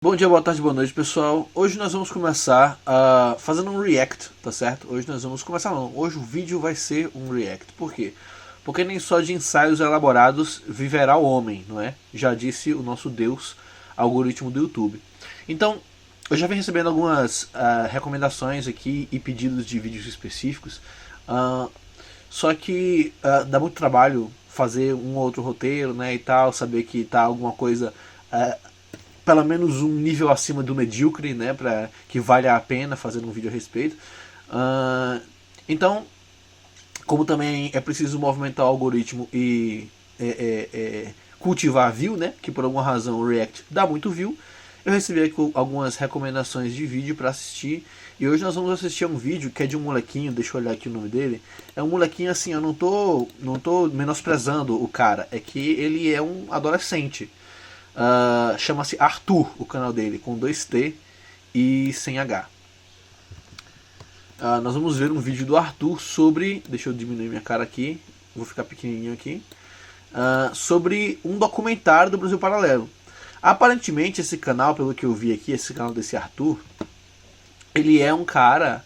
Bom dia, boa tarde, boa noite, pessoal. Hoje nós vamos começar fazendo um react, tá certo? Hoje nós vamos começar, não. Hoje o vídeo vai ser um react. Por quê? Porque nem só de ensaios elaborados viverá o homem, não é? Já disse o nosso Deus, algoritmo do YouTube. Então, eu já venho recebendo algumas recomendações aqui e pedidos de vídeos específicos. Só que dá muito trabalho fazer um ou outro roteiro, né, e tal, saber que tá alguma coisa pelo menos um nível acima do medíocre, né, para que valha a pena fazer um vídeo a respeito. Então, como também é preciso movimentar o algoritmo e cultivar view, né, que por alguma razão o React dá muito view, eu recebi aqui algumas recomendações de vídeo para assistir. E hoje nós vamos assistir a um vídeo que é de um molequinho, deixa eu olhar aqui o nome dele. É um molequinho assim, eu não tô menosprezando o cara, é que ele é um adolescente. Chama-se Arthur, o canal dele, com 2T e sem H. Nós vamos ver um vídeo do Arthur sobre... Deixa eu diminuir minha cara aqui, vou ficar pequenininho aqui. Sobre um documentário do Brasil Paralelo. Aparentemente esse canal, pelo que eu vi aqui, esse canal desse Arthur, ele é um cara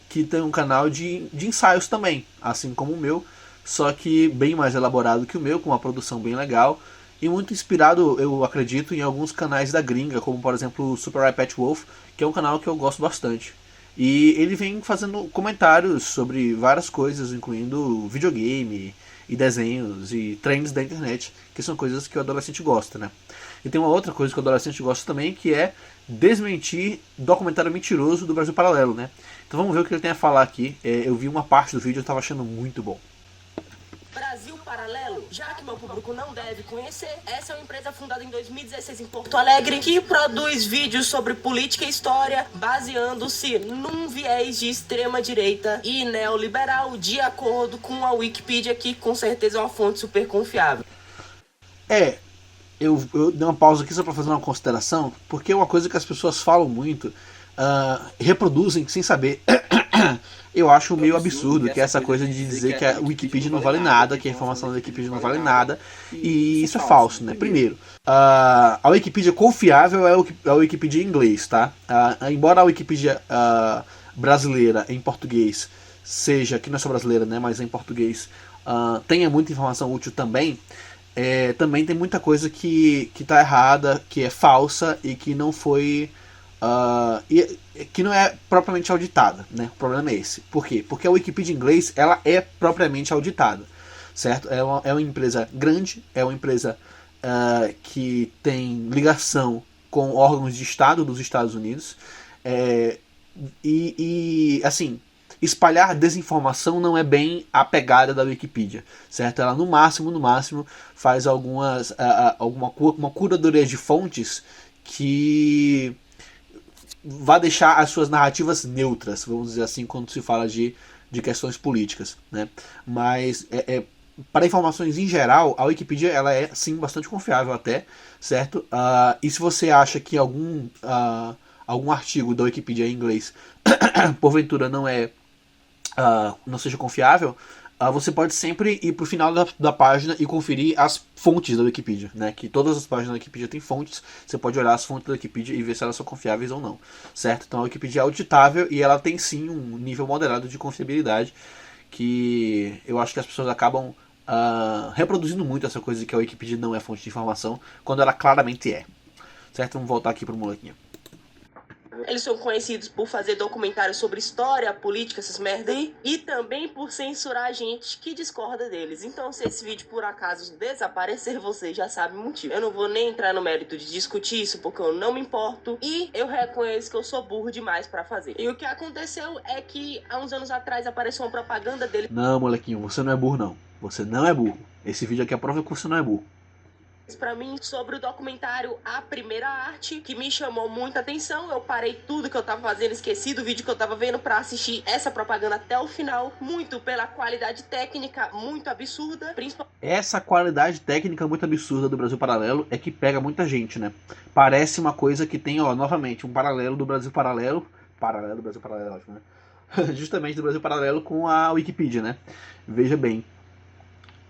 que tem um canal de ensaios também, assim como o meu, só que bem mais elaborado que o meu, com uma produção bem legal. E muito inspirado, eu acredito, em alguns canais da gringa, como por exemplo o Super iPad Wolf, que é um canal que eu gosto bastante. E ele vem fazendo comentários sobre várias coisas, incluindo videogame, e desenhos, e trends da internet, que são coisas que o adolescente gosta, né? E tem uma outra coisa que o adolescente gosta também, que é desmentir documentário mentiroso do Brasil Paralelo, né? Então vamos ver o que ele tem a falar aqui. Eu vi uma parte do vídeo e eu estava achando muito bom. Brasil Paralelo, já que meu público não deve conhecer, essa é uma empresa fundada em 2016 em Porto Alegre que produz vídeos sobre política e história baseando-se num viés de extrema direita e neoliberal, de acordo com a Wikipedia, que com certeza é uma fonte super confiável. Eu dei uma pausa aqui só para fazer uma consideração, porque é uma coisa que as pessoas falam muito, reproduzem sem saber. Eu acho meio absurdo que é essa coisa de dizer que a Wikipedia não vale nada, que a informação da Wikipedia não vale nada, e isso é falso, né? Primeiro, a Wikipedia confiável é a Wikipedia em inglês, tá? Embora a Wikipedia brasileira em português seja, que não é só brasileira, né, mas em português, tenha muita informação útil também, também tem muita coisa que tá errada, que é falsa e que não foi... que não é propriamente auditada, né? O problema é esse. Por quê? Porque a Wikipedia em inglês ela é propriamente auditada, certo? É uma empresa grande, é uma empresa que tem ligação com órgãos de Estado dos Estados Unidos, assim, espalhar desinformação não é bem a pegada da Wikipedia, certo? Ela no máximo faz uma curadoria de fontes que vai deixar as suas narrativas neutras, vamos dizer assim, quando se fala de questões políticas, né? Mas para informações em geral, a Wikipedia ela é sim bastante confiável até, certo? E se você acha que algum artigo da Wikipedia em inglês porventura não seja confiável, você pode sempre ir para o final da página e conferir as fontes da Wikipedia, né? Que todas as páginas da Wikipedia têm fontes, você pode olhar as fontes da Wikipedia e ver se elas são confiáveis ou não, certo? Então a Wikipedia é auditável e ela tem sim um nível moderado de confiabilidade, que eu acho que as pessoas acabam reproduzindo muito essa coisa de que a Wikipedia não é fonte de informação, quando ela claramente é, certo? Vamos voltar aqui para o molequinho. Eles são conhecidos por fazer documentários sobre história, política, essas merda aí, e também por censurar gente que discorda deles. Então, se esse vídeo por acaso desaparecer, você já sabe o motivo. Eu não vou nem entrar no mérito de discutir isso, porque eu não me importo, e eu reconheço que eu sou burro demais pra fazer. E o que aconteceu é que, há uns anos atrás, apareceu uma propaganda dele... Não, molequinho, você não é burro, não. Você não é burro. Esse vídeo aqui é a prova que você não é burro. Pra mim, sobre o documentário A Primeira Arte, que me chamou muita atenção. Eu parei tudo que eu tava fazendo, esqueci do vídeo que eu tava vendo pra assistir essa propaganda até o final, muito pela qualidade técnica muito absurda, principalmente... Essa qualidade técnica muito absurda do Brasil Paralelo é que pega muita gente, né? Parece uma coisa que tem, novamente, um paralelo do Brasil Paralelo, do Brasil Paralelo, ótimo, né? Justamente do Brasil Paralelo com a Wikipedia, né? Veja bem,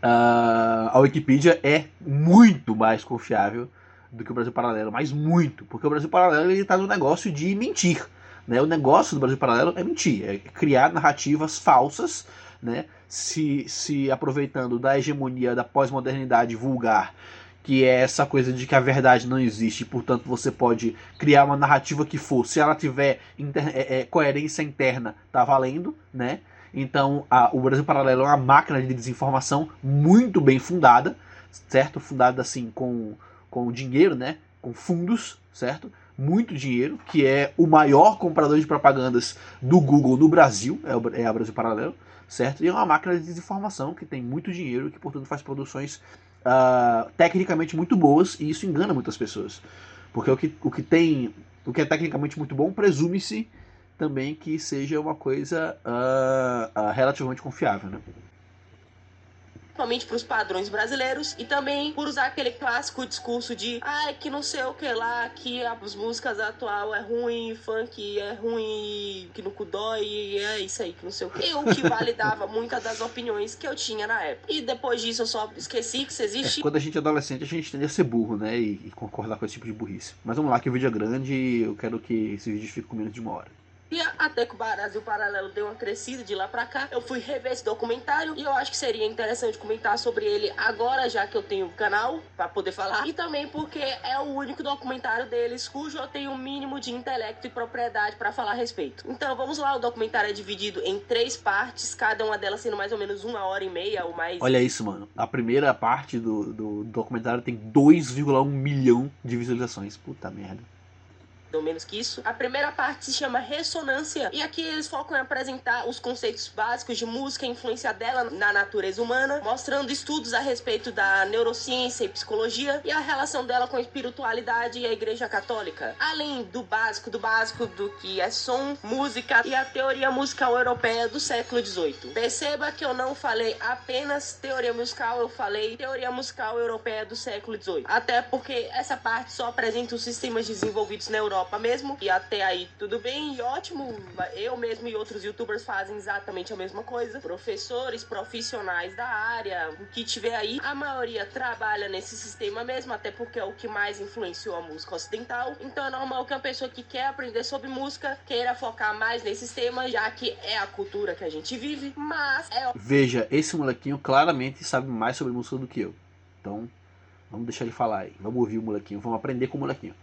a Wikipedia é muito mais confiável do que o Brasil Paralelo, mas muito, porque o Brasil Paralelo ele tá no negócio de mentir, né? O negócio do Brasil Paralelo é mentir, é criar narrativas falsas, né? Se aproveitando da hegemonia da pós-modernidade vulgar, que é essa coisa de que a verdade não existe, e portanto você pode criar uma narrativa que for, se ela tiver coerência interna, tá valendo, né? Então o Brasil Paralelo é uma máquina de desinformação muito bem fundada, certo? Fundada assim com dinheiro, né? Com fundos, certo? Muito dinheiro, que é o maior comprador de propagandas do Google no Brasil, é a Brasil Paralelo, certo? E é uma máquina de desinformação que tem muito dinheiro e que, portanto, faz produções tecnicamente muito boas, e isso engana muitas pessoas. Porque o que é tecnicamente muito bom, presume-se também que seja uma coisa relativamente confiável, né? Principalmente para os padrões brasileiros, e também por usar aquele clássico discurso de que não sei o que lá, que as músicas atual é ruim, funk é ruim, que no cu dói, é isso aí, que não sei o que. O que validava muitas das opiniões que eu tinha na época. E depois disso eu só esqueci que isso existe. Quando a gente é adolescente, a gente tende a ser burro, né? E concordar com esse tipo de burrice. Mas vamos lá, que o vídeo é grande e eu quero que esse vídeo fique com menos de 1 hora. E até que o Brasil Paralelo deu uma crescida de lá pra cá, eu fui rever esse documentário e eu acho que seria interessante comentar sobre ele agora, já que eu tenho um canal pra poder falar. E também porque é o único documentário deles cujo eu tenho o mínimo de intelecto e propriedade pra falar a respeito. Então vamos lá, o documentário é dividido em 3 partes, cada uma delas sendo mais ou menos 1h30 ou mais. Olha isso, mano. A primeira parte do documentário tem 2,1 milhão de visualizações. Puta merda. Ou menos que isso. A primeira parte se chama Ressonância, e aqui eles focam em apresentar os conceitos básicos de música e a influência dela na natureza humana, mostrando estudos a respeito da neurociência e psicologia e a relação dela com a espiritualidade e a Igreja Católica, além do básico do que é som, música e a teoria musical europeia do século XVIII. Perceba que eu não falei apenas teoria musical, eu falei teoria musical europeia do século XVIII, até porque essa parte só apresenta os sistemas desenvolvidos na Europa mesmo, e até aí tudo bem e ótimo. Eu mesmo e outros youtubers fazem exatamente a mesma coisa. Professores, profissionais da área, o que tiver aí, a maioria trabalha nesse sistema mesmo, até porque é o que mais influenciou a música ocidental. Então é normal que uma pessoa que quer aprender sobre música queira focar mais nesse sistema, já que é a cultura que a gente vive, mas Veja, esse molequinho claramente sabe mais sobre música do que eu. Então, vamos deixar ele falar aí. Vamos ouvir o molequinho, vamos aprender com o molequinho.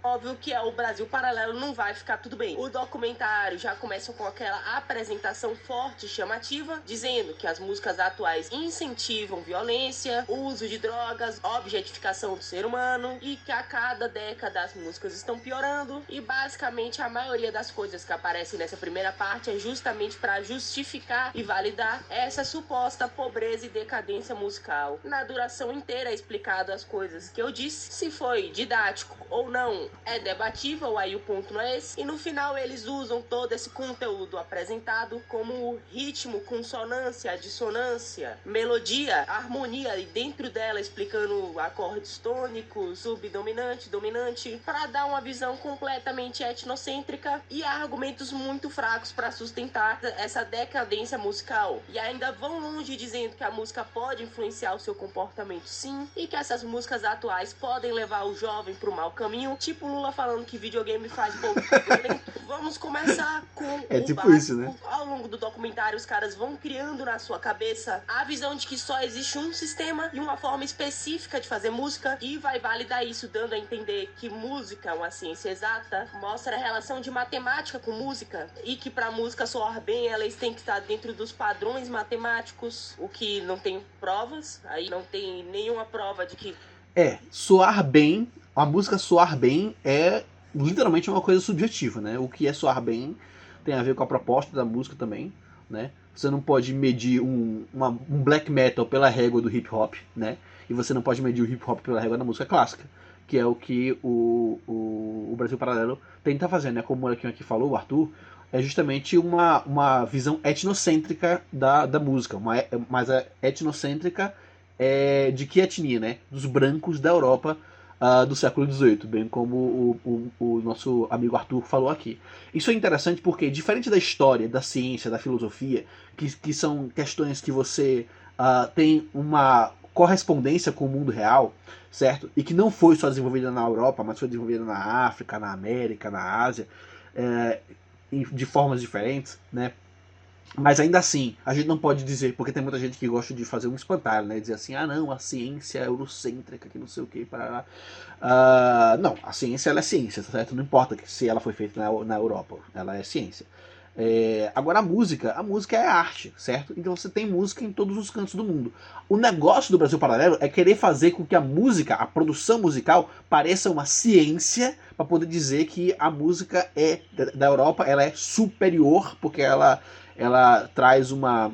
Óbvio que o Brasil Paralelo não vai ficar tudo bem. O documentário já começa com aquela apresentação forte e chamativa, dizendo que as músicas atuais incentivam violência, uso de drogas, objetificação do ser humano, e que a cada década as músicas estão piorando, e basicamente a maioria das coisas que aparecem nessa primeira parte é justamente para justificar e validar essa suposta pobreza e decadência musical. Na duração inteira é explicado as coisas que eu disse, se foi didático ou não é debatível, aí o ponto não é esse. E no final eles usam todo esse conteúdo apresentado como ritmo, consonância, dissonância, melodia, harmonia, e dentro dela explicando acordes tônicos, subdominante, dominante, para dar uma visão completamente etnocêntrica e argumentos muito fracos para sustentar essa decadência musical. E ainda vão longe dizendo que a música pode influenciar o seu comportamento, sim, e que essas músicas atuais podem levar o jovem pro mau caminho, tipo Lula falando que videogame faz povo violento. Vamos começar com o tipo básico. Isso, né? Ao longo do documentário, os caras vão criando na sua cabeça a visão de que só existe um sistema e uma forma específica de fazer música, e vai validar isso, dando a entender que música é uma ciência exata, mostra a relação de matemática com música, e que pra música soar bem, elas têm que estar dentro dos padrões matemáticos, o que não tem provas, aí não tem nenhuma prova de que... soar bem, a música soar bem é literalmente uma coisa subjetiva, né? O que é soar bem tem a ver com a proposta da música também, né? Você não pode medir um black metal pela régua do hip hop, né? E você não pode medir o hip hop pela régua da música clássica, que é o que o Brasil Paralelo tenta fazer, né? Como o molequinho aqui falou, o Arthur, é justamente uma visão etnocêntrica da música, mas a etnocêntrica de que etnia, né? Dos brancos da Europa do século XVIII, bem como o nosso amigo Arthur falou aqui. Isso é interessante porque, diferente da história, da ciência, da filosofia, que são questões que você tem correspondência com o mundo real, certo? E que não foi só desenvolvida na Europa, mas foi desenvolvida na África, na América, na Ásia, de formas diferentes, né? Mas ainda assim, a gente não pode dizer, porque tem muita gente que gosta de fazer um espantalho, né? Dizer assim, não, a ciência é eurocêntrica, que não sei o que, para não, a ciência ela é ciência, certo? Não importa se ela foi feita na Europa, ela é ciência. Agora a música é arte, certo? Então você tem música em todos os cantos do mundo. O negócio do Brasil Paralelo é querer fazer com que a música, a produção musical, pareça uma ciência para poder dizer que a música da Europa ela é superior, porque ela traz uma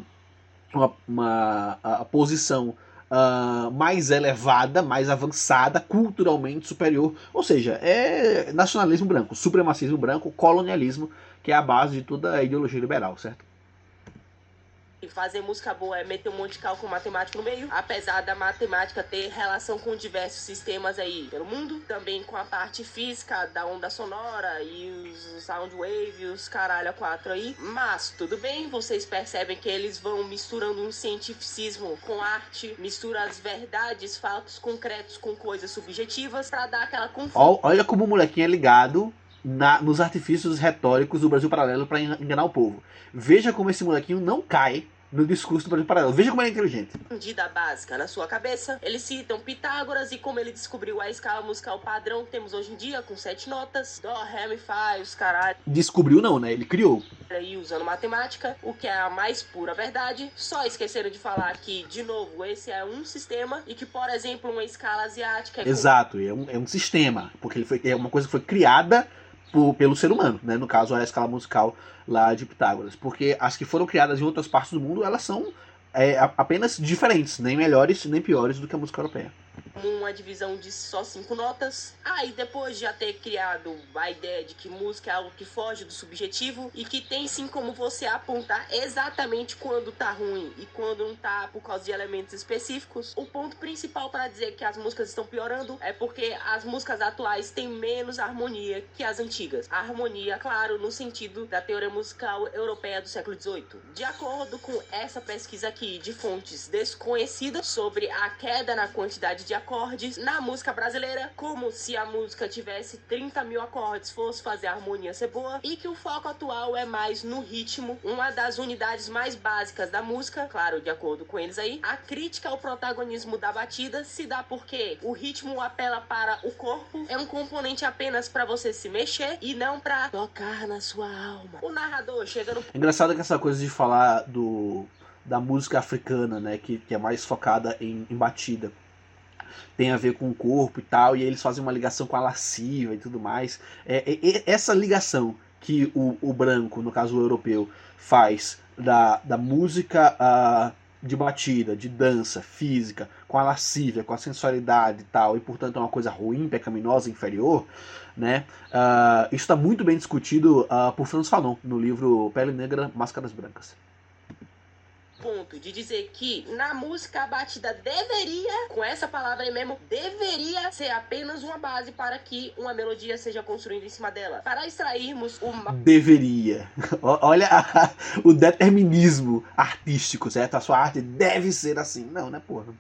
posição mais elevada, mais avançada, culturalmente superior. Ou seja, é nacionalismo branco, supremacismo branco, colonialismo, que é a base de toda a ideologia liberal, certo? E fazer música boa é meter um monte de cálculo matemático no meio, apesar da matemática ter relação com diversos sistemas aí pelo mundo, também com a parte física da onda sonora e os sound wave, os caralho a quatro aí. Mas tudo bem, vocês percebem que eles vão misturando um cientificismo com arte, mistura as verdades, fatos concretos com coisas subjetivas pra dar aquela confusão. Olha como o molequinho é ligado nos artifícios retóricos do Brasil Paralelo para enganar o povo. Veja como esse molequinho não cai no discurso do Brasil Paralelo. Veja como ele é inteligente. Medida básica na sua cabeça. Eles citam Pitágoras e como ele descobriu a escala musical padrão que temos hoje em dia, com 7 notas. Dó, ré, mi, fá, os caralho. Descobriu não, né? Ele criou. E usando matemática, o que é a mais pura verdade. Só esqueceram de falar que, de novo, esse é um sistema e que, por exemplo, uma escala asiática... Exato, é um sistema, porque é uma coisa que foi criada pelo ser humano, né? No caso, a escala musical lá de Pitágoras. Porque as que foram criadas em outras partes do mundo, elas são apenas diferentes, nem melhores nem piores do que a música europeia. Uma divisão de só 5 notas. E depois de já ter criado a ideia de que música é algo que foge do subjetivo e que tem sim como você apontar exatamente quando tá ruim e quando não tá por causa de elementos específicos, o ponto principal para dizer que as músicas estão piorando é porque as músicas atuais têm menos harmonia que as antigas. A harmonia, claro, no sentido da teoria musical europeia do século XVIII. De acordo com essa pesquisa aqui de fontes desconhecidas sobre a queda na quantidade de acordes na música brasileira, como se a música tivesse 30 mil acordes, fosse fazer a harmonia ser boa, e que o foco atual é mais no ritmo, uma das unidades mais básicas da música, claro, de acordo com eles aí. A crítica ao protagonismo da batida se dá porque o ritmo apela para o corpo, é um componente apenas para você se mexer e não para tocar na sua alma. O narrador chega no... Engraçado que essa coisa de falar da música africana, né, que é mais focada em batida, tem a ver com o corpo e tal, e eles fazem uma ligação com a lasciva e tudo mais. Essa ligação que o branco, no caso o europeu, faz da música de batida, de dança, física, com a lascívia, com a sensualidade e tal, e portanto é uma coisa ruim, pecaminosa, inferior, né? Isso está muito bem discutido por Franz Fanon, no livro Pele Negra, Máscaras Brancas. Ponto de dizer que na música a batida deveria, com essa palavra aí mesmo, deveria ser apenas uma base para que uma melodia seja construída em cima dela. Para extrairmos uma... Deveria. Olha o determinismo artístico, certo? A sua arte deve ser assim. Não, né, porra?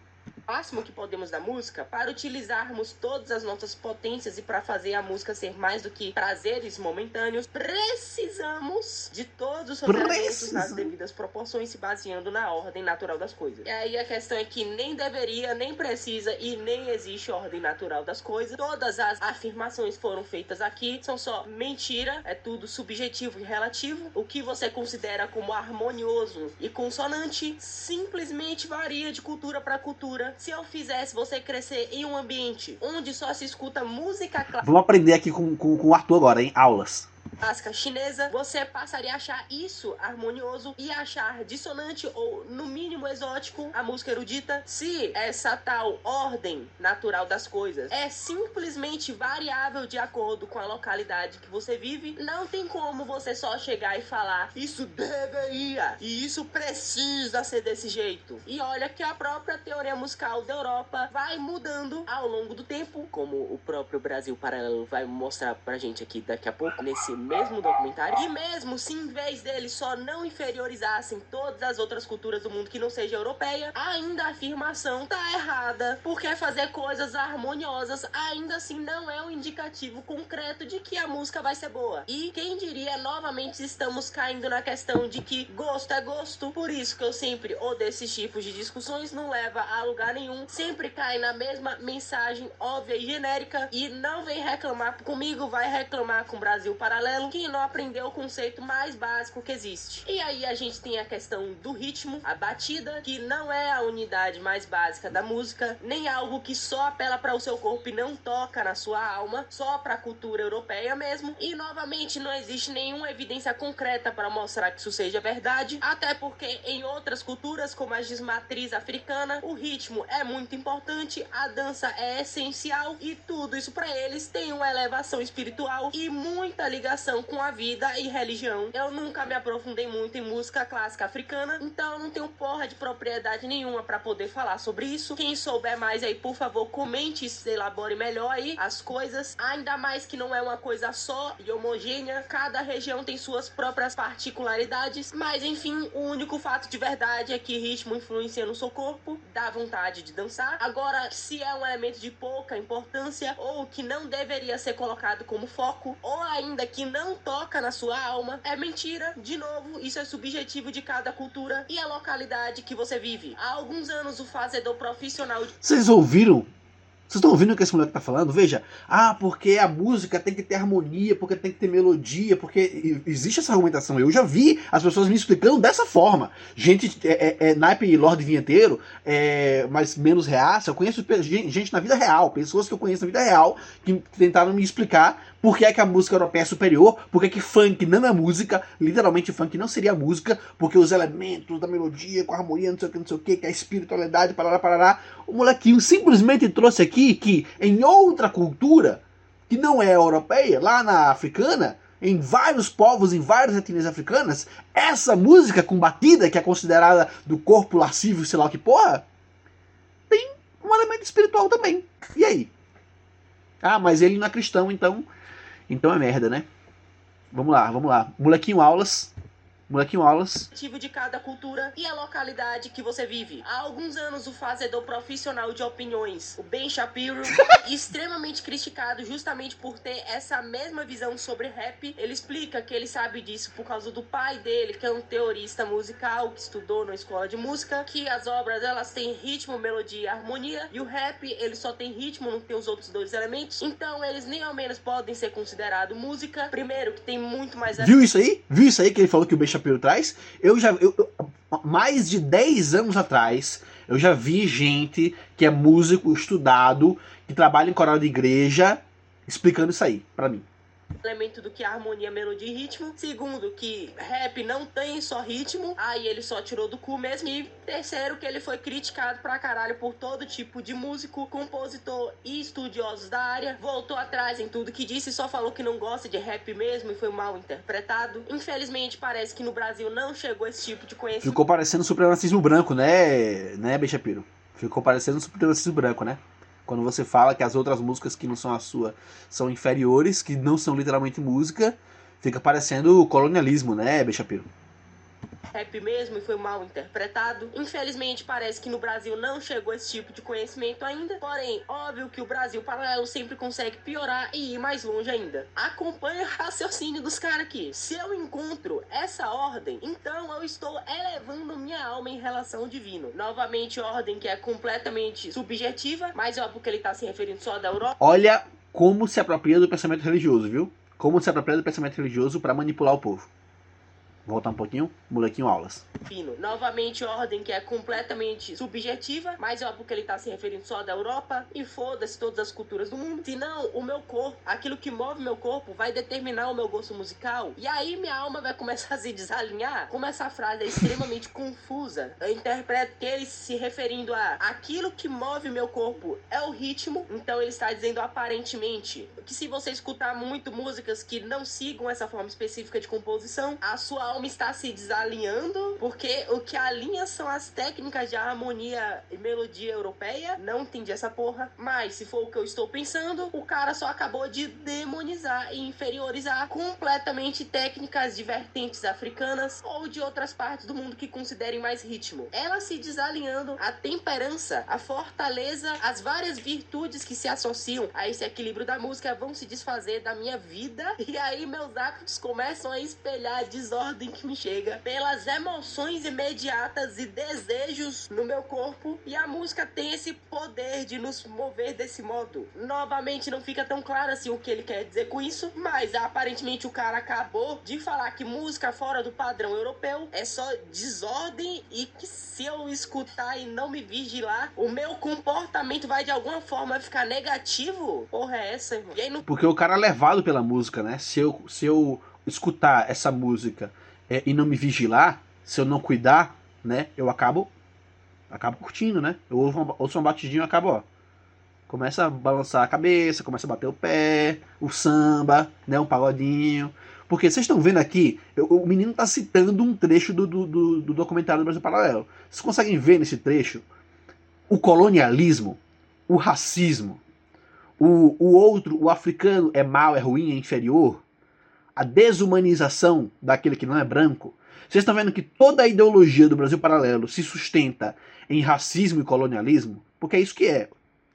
máximo que podemos da música para utilizarmos todas as nossas potências e para fazer a música ser mais do que prazeres momentâneos, precisamos de todos os seus elementos nas devidas proporções, se baseando na ordem natural das coisas. E aí a questão é que nem deveria, nem precisa e nem existe ordem natural das coisas. Todas as afirmações foram feitas aqui são só mentira, é tudo subjetivo e relativo. O que você considera como harmonioso e consonante simplesmente varia de cultura para cultura. Se eu fizesse você crescer em um ambiente onde só se escuta música clássica... Vamos aprender aqui com o Arthur agora, hein? Aulas. Clássica chinesa, você passaria a achar isso harmonioso e achar dissonante ou, no mínimo, exótico a música erudita. Se essa tal ordem natural das coisas é simplesmente variável de acordo com a localidade que você vive, não tem como você só chegar e falar isso deveria e isso precisa ser desse jeito. E olha que a própria teoria musical da Europa vai mudando ao longo do tempo, como o próprio Brasil Paralelo vai mostrar pra gente aqui daqui a pouco, nesse mesmo documentário, e mesmo se em vez deles só não inferiorizassem todas as outras culturas do mundo que não seja europeia, ainda a afirmação tá errada, porque fazer coisas harmoniosas ainda assim não é um indicativo concreto de que a música vai ser boa. E quem diria, novamente estamos caindo na questão de que gosto é gosto, por isso que eu sempre odeio esses tipos de discussões, não leva a lugar nenhum, sempre cai na mesma mensagem óbvia e genérica, e não vem reclamar comigo, vai reclamar com o Brasil Paralelo, que não aprendeu o conceito mais básico que existe. E aí a gente tem a questão do ritmo, a batida, que não é a unidade mais básica da música, nem algo que só apela para o seu corpo e não toca na sua alma, só para a cultura europeia mesmo. E novamente não existe nenhuma evidência concreta para mostrar que isso seja verdade, até porque em outras culturas, como as de matriz africana, o ritmo é muito importante, a dança é essencial e tudo isso para eles tem uma elevação espiritual e muita ligação com a vida e religião. Eu nunca me aprofundei muito em música clássica africana, então eu não tenho porra de propriedade nenhuma para poder falar sobre isso. Quem souber mais aí, por favor, comente e se elabore melhor aí as coisas, ainda mais que não é uma coisa só e homogênea, cada região tem suas próprias particularidades, mas enfim, o único fato de verdade é que ritmo influencia no seu corpo, dá vontade de dançar. Agora, se é um elemento de pouca importância ou que não deveria ser colocado como foco, ou ainda que não toca na sua alma, é mentira. De novo, isso é subjetivo de cada cultura e a localidade que você vive. Há alguns anos o fazedor profissional... Vocês ouviram? Vocês estão ouvindo o que esse moleque tá falando? Veja, porque a música tem que ter harmonia, porque tem que ter melodia, porque existe essa argumentação. Eu já vi as pessoas me explicando dessa forma. Gente, naipe e Lorde Vinheteiro, mas menos reaça. Eu conheço gente na vida real, pessoas que eu conheço na vida real, que tentaram me explicar por que é que a música europeia é superior, por que é que funk não é música, literalmente funk não seria música, porque os elementos da melodia, com a harmonia, não sei o que, a espiritualidade, parará. O molequinho simplesmente trouxe aqui que em outra cultura, que não é europeia, lá na africana, em vários povos, em várias etnias africanas, essa música com batida, que é considerada do corpo lascivo, sei lá o que porra, tem um elemento espiritual também. E aí? Mas ele não é cristão, então é merda, né? Vamos lá. Molequinho aulas. De cada cultura e a localidade que você vive. Há alguns anos o fazedor profissional de opiniões, o Ben Shapiro, extremamente criticado justamente por ter essa mesma visão sobre rap. Ele explica que ele sabe disso por causa do pai dele, que é um teorista musical que estudou na escola de música, que as obras elas têm ritmo, melodia e harmonia, e o rap ele só tem ritmo, não tem os outros dois elementos, então eles nem ao menos podem ser considerados música. Primeiro que tem muito mais... Viu isso aí que ele falou que o Ben Shapiro traz? Mais de 10 anos atrás, eu já vi gente que é músico, estudado, que trabalha em coral de igreja, explicando isso aí pra mim. Elemento do que a harmonia, melodia e ritmo. Segundo, que rap não tem só ritmo, aí ele só tirou do cu mesmo. E terceiro, que ele foi criticado pra caralho por todo tipo de músico, compositor e estudiosos da área. Voltou atrás em tudo que disse, só falou que não gosta de rap mesmo e foi mal interpretado. Infelizmente, parece que no Brasil não chegou esse tipo de conhecimento. Ficou parecendo supremacismo branco, né, Ben Shapiro? Ficou parecendo supremacismo branco, né? Quando você fala que as outras músicas que não são a sua são inferiores, que não são literalmente música, fica parecendo colonialismo, né, Ben Shapiro? Rap mesmo e foi mal interpretado. Infelizmente, parece que no Brasil não chegou esse tipo de conhecimento ainda. Porém, óbvio que o Brasil Paralelo sempre consegue piorar e ir mais longe ainda. Acompanhe o raciocínio dos caras aqui. Se eu encontro essa ordem, então eu estou elevando minha alma em relação ao divino. Novamente, ordem que é completamente subjetiva, mas é óbvio que ele tá se referindo só da Europa. Olha como se apropria do pensamento religioso, viu? Como se apropria do pensamento religioso para manipular o povo. Voltar um pouquinho, molequinho aulas. Novamente, ordem que é completamente subjetiva, mas é óbvio que ele tá se referindo só da Europa, e foda-se todas as culturas do mundo. Senão, o meu corpo, aquilo que move meu corpo, vai determinar o meu gosto musical, e aí minha alma vai começar a se desalinhar. Como essa frase é extremamente confusa, eu interpreto que ele se referindo a aquilo que move meu corpo é o ritmo, então ele está dizendo aparentemente que se você escutar muito músicas que não sigam essa forma específica de composição, a sua alma alma está se desalinhando, porque o que alinha são as técnicas de harmonia e melodia europeia. Não entendi essa porra, mas se for o que eu estou pensando, o cara só acabou de demonizar e inferiorizar completamente técnicas de vertentes africanas ou de outras partes do mundo que considerem mais ritmo. Ela se desalinhando a temperança, a fortaleza, as várias virtudes que se associam a esse equilíbrio da música vão se desfazer da minha vida, e aí meus atos começam a espelhar a desordem que me chega pelas emoções imediatas e desejos no meu corpo, e a música tem esse poder de nos mover desse modo. Novamente não fica tão claro assim o que ele quer dizer com isso, mas aparentemente o cara acabou de falar que música fora do padrão europeu é só desordem, e que se eu escutar e não me vigilar, o meu comportamento vai de alguma forma ficar negativo. Porra é essa, irmão? E aí no... Porque o cara é levado pela música, né? Se eu escutar essa música e não me vigilar, se eu não cuidar, né? Eu acabo curtindo, né? Eu ouço uma batidinha e acabo, ó. Começa a balançar a cabeça, começa a bater o pé, o samba, né? Um pagodinho. Porque vocês estão vendo aqui, o menino tá citando um trecho do documentário do Brasil Paralelo. Vocês conseguem ver nesse trecho o colonialismo, o racismo, o outro, o africano é mau, é ruim, é inferior, a desumanização daquele que não é branco. Vocês estão vendo que toda a ideologia do Brasil Paralelo se sustenta em racismo e colonialismo? Porque é isso que é.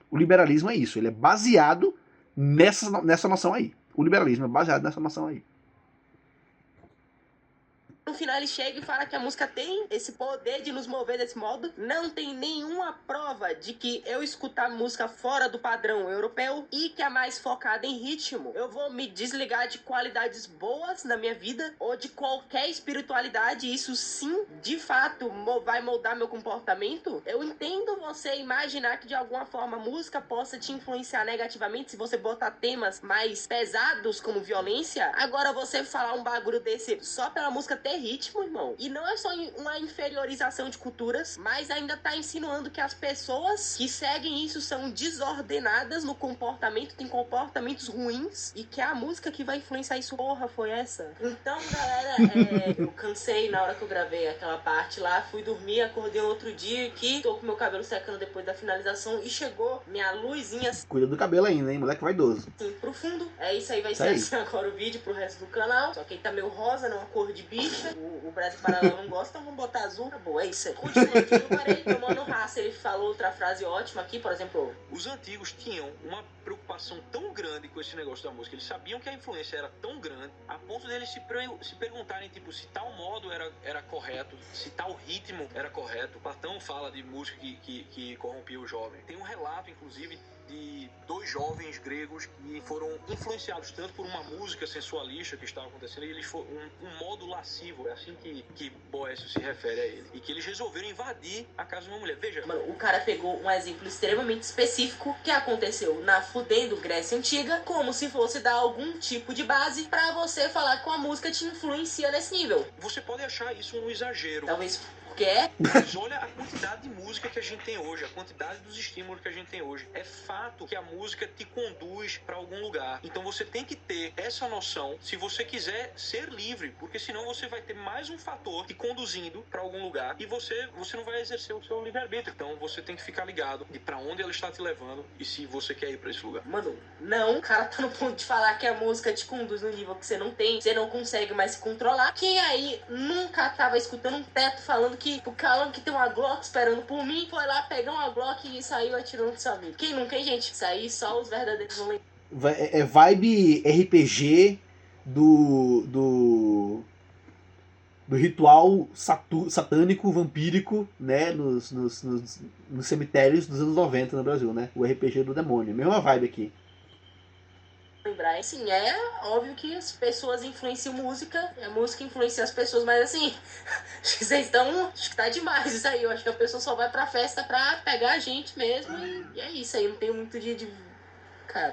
O liberalismo é isso, ele é baseado nessa noção aí. O liberalismo é baseado nessa noção aí. No final ele chega e fala que a música tem esse poder de nos mover desse modo. Não tem nenhuma prova de que eu escutar música fora do padrão europeu e que é mais focada em ritmo, eu vou me desligar de qualidades boas na minha vida ou de qualquer espiritualidade. Isso sim, de fato, vai moldar meu comportamento. Eu entendo você imaginar que de alguma forma a música possa te influenciar negativamente se você botar temas mais pesados como violência. Agora você falar um bagulho desse só pela música ter ritmo, irmão. E não é só uma inferiorização de culturas, mas ainda tá insinuando que as pessoas que seguem isso são desordenadas no comportamento, tem comportamentos ruins, e que é a música que vai influenciar isso. Porra, foi essa? Então, galera, eu cansei na hora que eu gravei aquela parte lá, fui dormir, acordei outro dia aqui, tô com meu cabelo secando depois da finalização e chegou minha luzinha assim. Cuida do cabelo ainda, hein? Moleque vaidoso. Assim, pro fundo. É isso aí, vai ser assim agora o vídeo pro resto do canal. Só que ele tá meio rosa, não, uma cor de bicha. O Brasil Paralelo não gosta, então vamos botar azul. Acabou, é isso aí. Continua aqui no parede, o Mano Raça, ele falou outra frase ótima aqui, por exemplo. Os antigos tinham uma preocupação tão grande com esse negócio da música, eles sabiam que a influência era tão grande, a ponto deles se perguntarem, tipo, se tal modo era correto, se tal ritmo era correto. Platão fala de música que corrompia o jovem. Tem um relato, inclusive, de dois jovens gregos que foram influenciados tanto por uma música sensualista que estava acontecendo, e eles foram um modo lascivo, é assim que Boécio se refere a ele, e que eles resolveram invadir a casa de uma mulher. Veja, mano, o cara pegou um exemplo extremamente específico que aconteceu na fudendo Grécia Antiga, como se fosse dar algum tipo de base pra você falar que a música te influencia nesse nível. Você pode achar isso um exagero, talvez porque é, mas olha a quantidade de música que a gente tem hoje, a quantidade dos estímulos que a gente tem hoje. É fato que a música te conduz para algum lugar. Então você tem que ter essa noção se você quiser ser livre, porque senão você vai ter mais um fator te conduzindo para algum lugar e você não vai exercer o seu livre-arbítrio. Então você tem que ficar ligado de para onde ela está te levando e se você quer ir para esse lugar. Mano, não, o cara tá no ponto de falar que a música te conduz no nível que você não tem, você não consegue mais se controlar. Quem aí nunca tava escutando um teto falando que o Calão que tem uma Glock esperando por mim, foi lá pegar uma Glock e saiu atirando do seu amigo? Quem nunca, hein, gente? Isso aí só os verdadeiros vão lembrar. É vibe RPG do ritual satânico, vampírico, né, nos cemitérios dos anos 90 no Brasil, né? O RPG do demônio. Mesma vibe aqui. Lembrar, assim, é óbvio que as pessoas influenciam música, e a música influencia as pessoas, mas assim, acho que vocês estão, acho que tá demais isso aí, eu acho que a pessoa só vai pra festa pra pegar a gente mesmo, e é isso aí, não tem muito de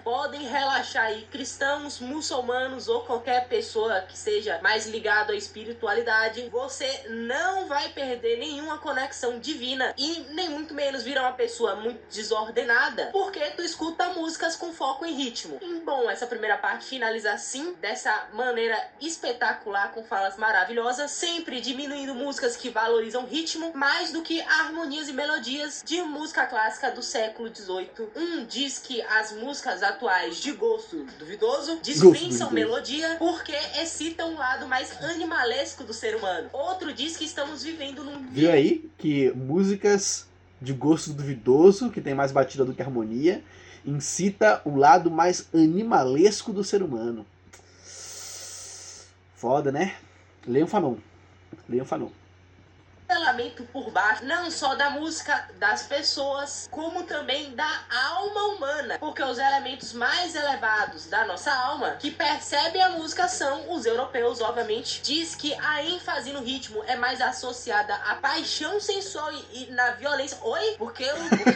Podem relaxar aí, cristãos, muçulmanos ou qualquer pessoa que seja mais ligado à espiritualidade. Você não vai perder nenhuma conexão divina e nem muito menos virar uma pessoa muito desordenada porque tu escuta músicas com foco em ritmo. E bom, essa primeira parte finaliza assim, dessa maneira espetacular, com falas maravilhosas, sempre diminuindo músicas que valorizam ritmo mais do que harmonias e melodias de música clássica do século XVIII. Diz que as músicas atuais de gosto duvidoso dispensam melodia porque excitam o lado mais animalesco do ser humano. Outro diz que estamos vivendo num... Viu aí que músicas de gosto duvidoso, que tem mais batida do que harmonia, incita o lado mais animalesco do ser humano. Foda, né? Leiam Fanon. Lamento por baixo, não só da música das pessoas, como também da alma humana, porque os elementos mais elevados da nossa alma que percebem a música são os europeus, obviamente. Diz que a ênfase no ritmo é mais associada à paixão sensual e na violência. Oi? Porque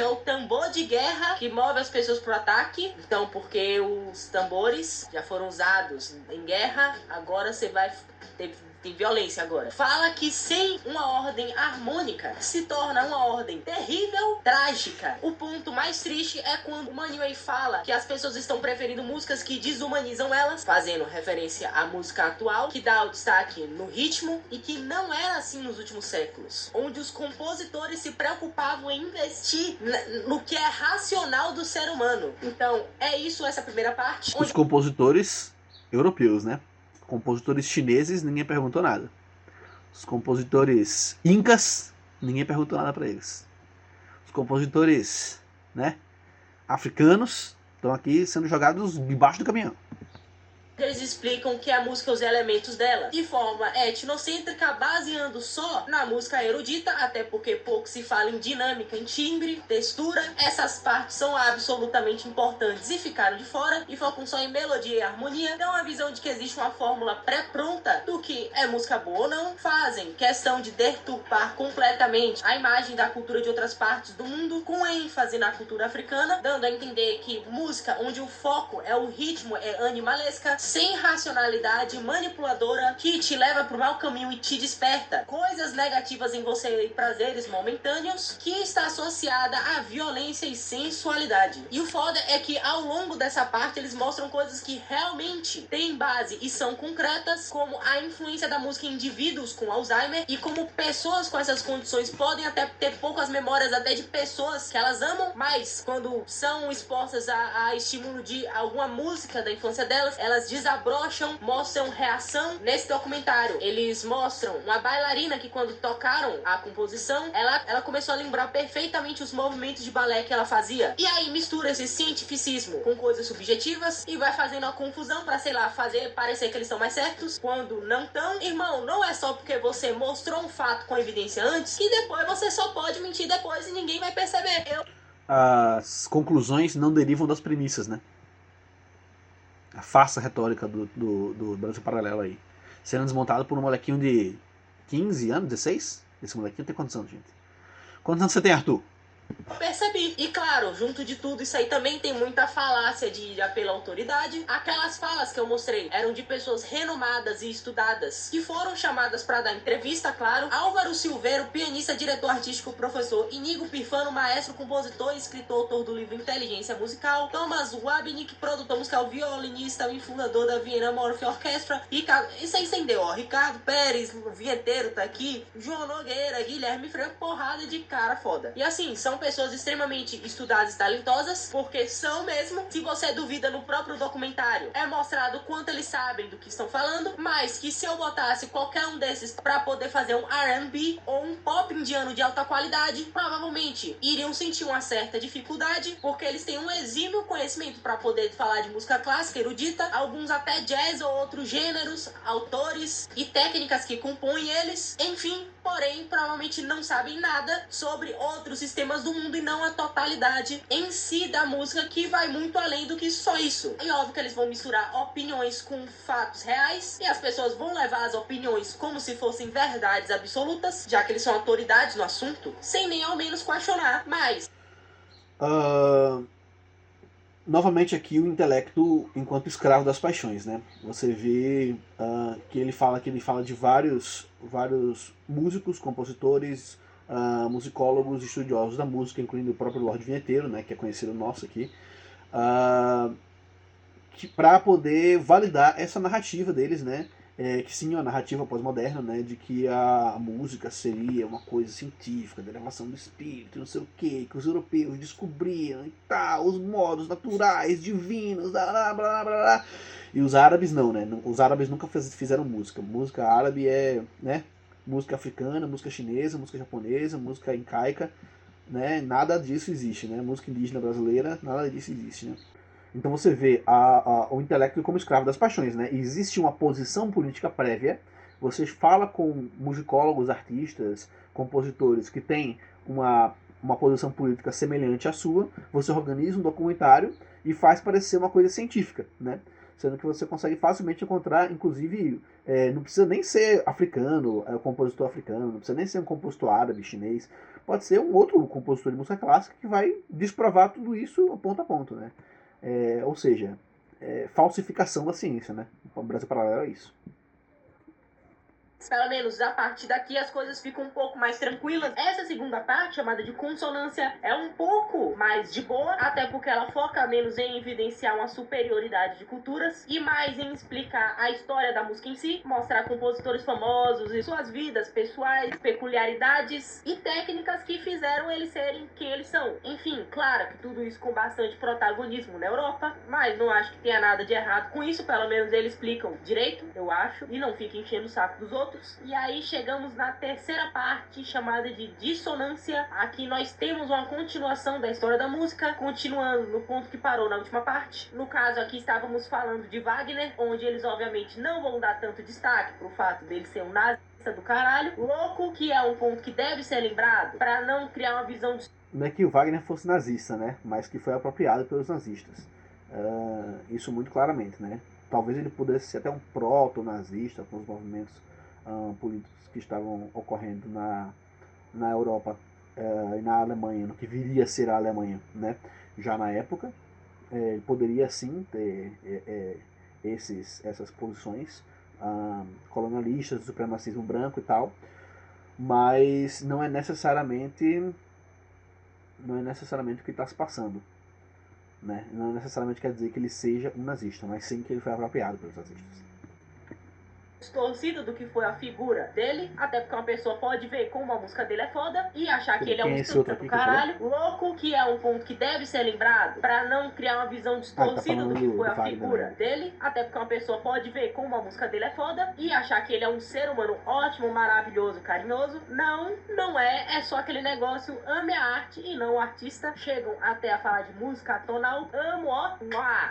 o tambor de guerra que move as pessoas pro ataque. Então, porque os tambores já foram usados em guerra, agora você vai ter... tem violência agora. Fala que sem uma ordem harmônica se torna uma ordem terrível, trágica. O ponto mais triste é quando o Manuel fala que as pessoas estão preferindo músicas que desumanizam elas, fazendo referência à música atual, que dá o destaque no ritmo e que não era assim nos últimos séculos, onde os compositores se preocupavam em investir no que é racional do ser humano. Então, é isso essa primeira parte. Os compositores europeus, né? Compositores chineses, ninguém perguntou nada. Os compositores incas, ninguém perguntou nada para eles. Os compositores, né, africanos estão aqui sendo jogados debaixo do caminhão. Eles explicam que a música e os elementos dela de forma etnocêntrica, baseando só na música erudita, até porque pouco se fala em dinâmica, em timbre, textura. Essas partes são absolutamente importantes e ficaram de fora e focam só em melodia e harmonia. Dão a visão de que existe uma fórmula pré-pronta do que é música boa ou não. Fazem questão de deturpar completamente a imagem da cultura de outras partes do mundo, com ênfase na cultura africana, dando a entender que música onde o foco é o ritmo, é animalesca, sem racionalidade, manipuladora, que te leva pro mau caminho e te desperta coisas negativas em você e prazeres momentâneos, que está associada à violência e sensualidade. E o foda é que ao longo dessa parte eles mostram coisas que realmente têm base e são concretas, como a influência da música em indivíduos com Alzheimer e como pessoas com essas condições podem até ter poucas memórias até de pessoas que elas amam, mas quando são expostas a estímulo de alguma música da infância delas, elas desabrocham, mostram reação. Nesse documentário eles mostram uma bailarina que quando tocaram a composição, ela começou a lembrar perfeitamente os movimentos de balé que ela fazia. E aí mistura esse cientificismo com coisas subjetivas e vai fazendo a confusão pra, sei lá, fazer parecer que eles estão mais certos quando não estão. Irmão, não é só porque você mostrou um fato com evidência antes que depois você só pode mentir depois e ninguém vai perceber. As conclusões não derivam das premissas, né? A farsa retórica do Brasil Paralelo aí. Sendo desmontado por um molequinho de 15 anos, 16? Esse molequinho tem quantos anos, gente? Quantos anos você tem, Arthur? Percebi. E claro, junto de tudo isso aí também tem muita falácia de apelo à autoridade. Aquelas falas que eu mostrei eram de pessoas renomadas e estudadas que foram chamadas para dar entrevista, claro. Álvaro Silveiro, pianista, diretor artístico, professor. Inigo Pifano, maestro, compositor e escritor, autor do livro Inteligência Musical. Thomas Wabnick, produtor musical, violinista e fundador da Vienna Morphy Orchestra. Isso aí sem deu, ó. Ricardo Pérez, vinheteiro, tá aqui. João Nogueira, Guilherme Freire, porrada de cara foda. E assim, são pessoas extremamente estudadas e talentosas, porque são mesmo. Se você duvida no próprio documentário, é mostrado quanto eles sabem do que estão falando, mas que se eu botasse qualquer um desses pra poder fazer um R&B ou um pop indiano de alta qualidade, provavelmente iriam sentir uma certa dificuldade, porque eles têm um exímio conhecimento pra poder falar de música clássica, erudita, alguns até jazz ou outros gêneros, autores e técnicas que compõem eles, enfim, porém, provavelmente não sabem nada sobre outros sistemas do mundo e não a totalidade em si da música, que vai muito além do que só isso. E óbvio que eles vão misturar opiniões com fatos reais e as pessoas vão levar as opiniões como se fossem verdades absolutas, já que eles são autoridades no assunto, sem nem ao menos questionar. Mas novamente aqui o intelecto enquanto escravo das paixões, né? Você vê que ele fala de vários músicos, compositores, musicólogos, estudiosos da música, incluindo o próprio Lorde Vinheteiro, né, que é conhecido nosso aqui, para poder validar essa narrativa deles, né? Que sim, é uma narrativa pós-moderna, né, de que a música seria uma coisa científica, da elevação do espírito, não sei o que os europeus descobriram e tal, os modos naturais, divinos, blá, blá, blá, blá. E os árabes não, né? Os árabes nunca fizeram música. Música árabe é, né, música africana, música chinesa, música japonesa, música incaica, né? Nada disso existe, né? Música indígena brasileira, nada disso existe, né? Então você vê o intelecto como escravo das paixões, né? Existe uma posição política prévia, você fala com musicólogos, artistas, compositores que têm uma posição política semelhante à sua, você organiza um documentário e faz parecer uma coisa científica, né? Sendo que você consegue facilmente encontrar, inclusive, não precisa nem ser africano, compositor africano, não precisa nem ser um compositor árabe, chinês, pode ser um outro compositor de música clássica que vai desprovar tudo isso ponto a ponto, né? Ou seja, falsificação da ciência, né? O Brasil Paralelo é isso. Pelo menos a partir daqui as coisas ficam um pouco mais tranquilas. Essa segunda parte, chamada de consonância, é um pouco mais de boa, até porque ela foca menos em evidenciar uma superioridade de culturas e mais em explicar a história da música em si, mostrar compositores famosos e suas vidas pessoais, peculiaridades e técnicas que fizeram eles serem quem eles são. Enfim, claro que tudo isso com bastante protagonismo na Europa, mas não acho que tenha nada de errado com isso, pelo menos eles explicam direito, eu acho, e não fica enchendo o saco dos outros. E aí chegamos na terceira parte, chamada de dissonância. Aqui nós temos uma continuação da história da música, continuando no ponto que parou na última parte. No caso aqui estávamos falando de Wagner, onde eles obviamente não vão dar tanto destaque pro fato dele ser um nazista do caralho. Louco, que é um ponto que deve ser lembrado, para não criar uma visão de... Não é que o Wagner fosse nazista, né? Mas que foi apropriado pelos nazistas. Isso muito claramente, né? Talvez ele pudesse ser até um proto-nazista com os movimentos políticos que estavam ocorrendo na Europa e na Alemanha, no que viria a ser a Alemanha, né? Já na época, ele poderia sim ter essas posições colonialistas, do supremacismo branco e tal, mas não é necessariamente o que está se passando, né? Não necessariamente quer dizer que ele seja um nazista, mas sim que ele foi apropriado pelos nazistas. Distorcida do que foi a figura dele, até porque uma pessoa pode ver como a música dele é foda e achar que ele é um estudo do caralho. Louco, que é um ponto que deve ser lembrado pra não criar uma visão distorcida do que foi a figura dele, até porque uma pessoa pode ver como a música dele é foda e achar que ele é um ser humano ótimo, maravilhoso, carinhoso. Não é só aquele negócio, ame a arte e não o artista. Chegam até a falar de música tonal, amo, ó,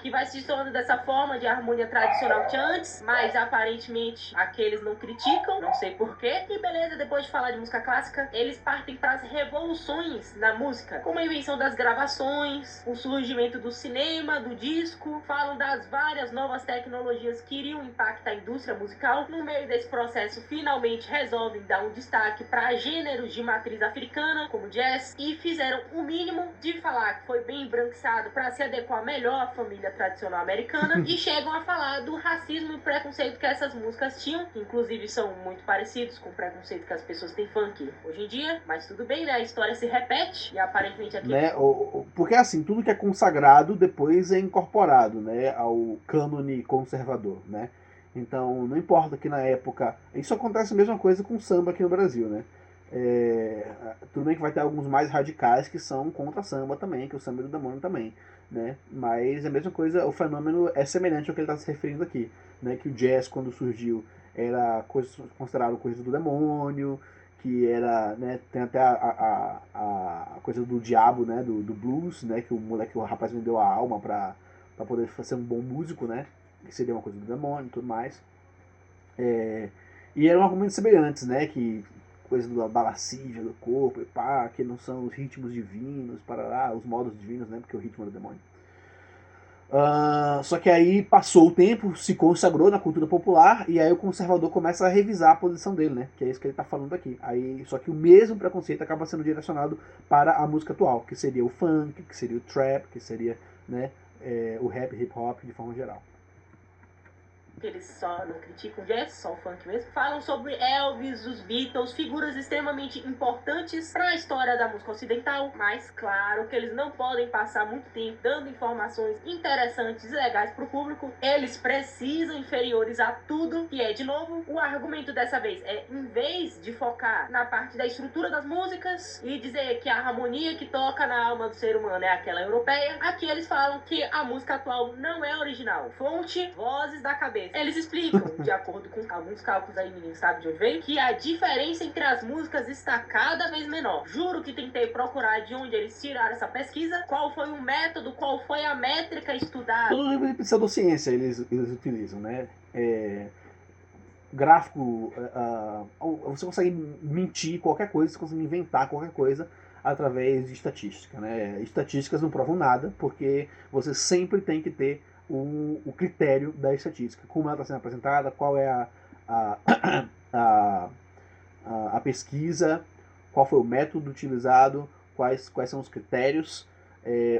que vai se tornando dessa forma de harmonia tradicional que tinha antes, mas aparentemente aqueles não criticam, não sei porquê. E beleza, depois de falar de música clássica, eles partem para as revoluções na música, como a invenção das gravações, o surgimento do cinema, do disco. Falam das várias novas tecnologias que iriam impactar a indústria musical. No meio desse processo, finalmente resolvem dar um destaque para gêneros de matriz africana, como jazz, e fizeram o mínimo de falar que foi bem embranquiçado para se adequar melhor à família tradicional americana e chegam a falar do racismo e preconceito que essas músicas tinham, que inclusive são muito parecidos com o preconceito que as pessoas têm funk hoje em dia, mas tudo bem, né? A história se repete e aparentemente aqui... Né? Porque assim, tudo que é consagrado depois é incorporado, né, ao cânone conservador, né? Então, não importa que na época... Isso acontece a mesma coisa com o samba aqui no Brasil, né? Tudo bem que vai ter alguns mais radicais que são contra samba também, que o samba é do demônio também, né? Mas a mesma coisa, o fenômeno é semelhante ao que ele está se referindo aqui, né? Que o jazz, quando surgiu, era considerado coisa do demônio, que era, né, tem até a coisa do diabo, né, do blues, né, que o rapaz vendeu a alma para poder ser um bom músico, né, que seria uma coisa do demônio e tudo mais. E eram argumentos semelhantes, né, que coisa da lascívia do corpo e pá, que não são os ritmos divinos, os modos divinos, né, porque o ritmo é do demônio. Só que aí passou o tempo, se consagrou na cultura popular, e aí o conservador começa a revisar a posição dele, né? Que é isso que ele está falando aqui. Só que o mesmo preconceito acaba sendo direcionado para a música atual, que seria o funk, que seria o trap, que seria, né, o rap, hip hop de forma geral. Que eles só não criticam jazz, só o funk mesmo. Falam sobre Elvis, os Beatles, figuras extremamente importantes para a história da música ocidental. Mas claro que eles não podem passar muito tempo dando informações interessantes e legais para o público. Eles precisam inferiores a tudo. E de novo, o argumento dessa vez em vez de focar na parte da estrutura das músicas e dizer que a harmonia que toca na alma do ser humano é aquela europeia, aqui eles falam que a música atual não é original. Fonte, vozes da cabeça. Eles explicam, de acordo com alguns cálculos aí, ninguém sabe de onde veio, que a diferença entre as músicas está cada vez menor. Juro que tentei procurar de onde eles tiraram essa pesquisa, qual foi o método, qual foi a métrica estudada. Todo tipo de pseudociência eles utilizam, né? Gráfico, você consegue mentir qualquer coisa, você consegue inventar qualquer coisa através de estatística, né? Estatísticas não provam nada, porque você sempre tem que ter o critério da estatística, como ela está sendo apresentada, qual é a pesquisa, qual foi o método utilizado, quais são os critérios,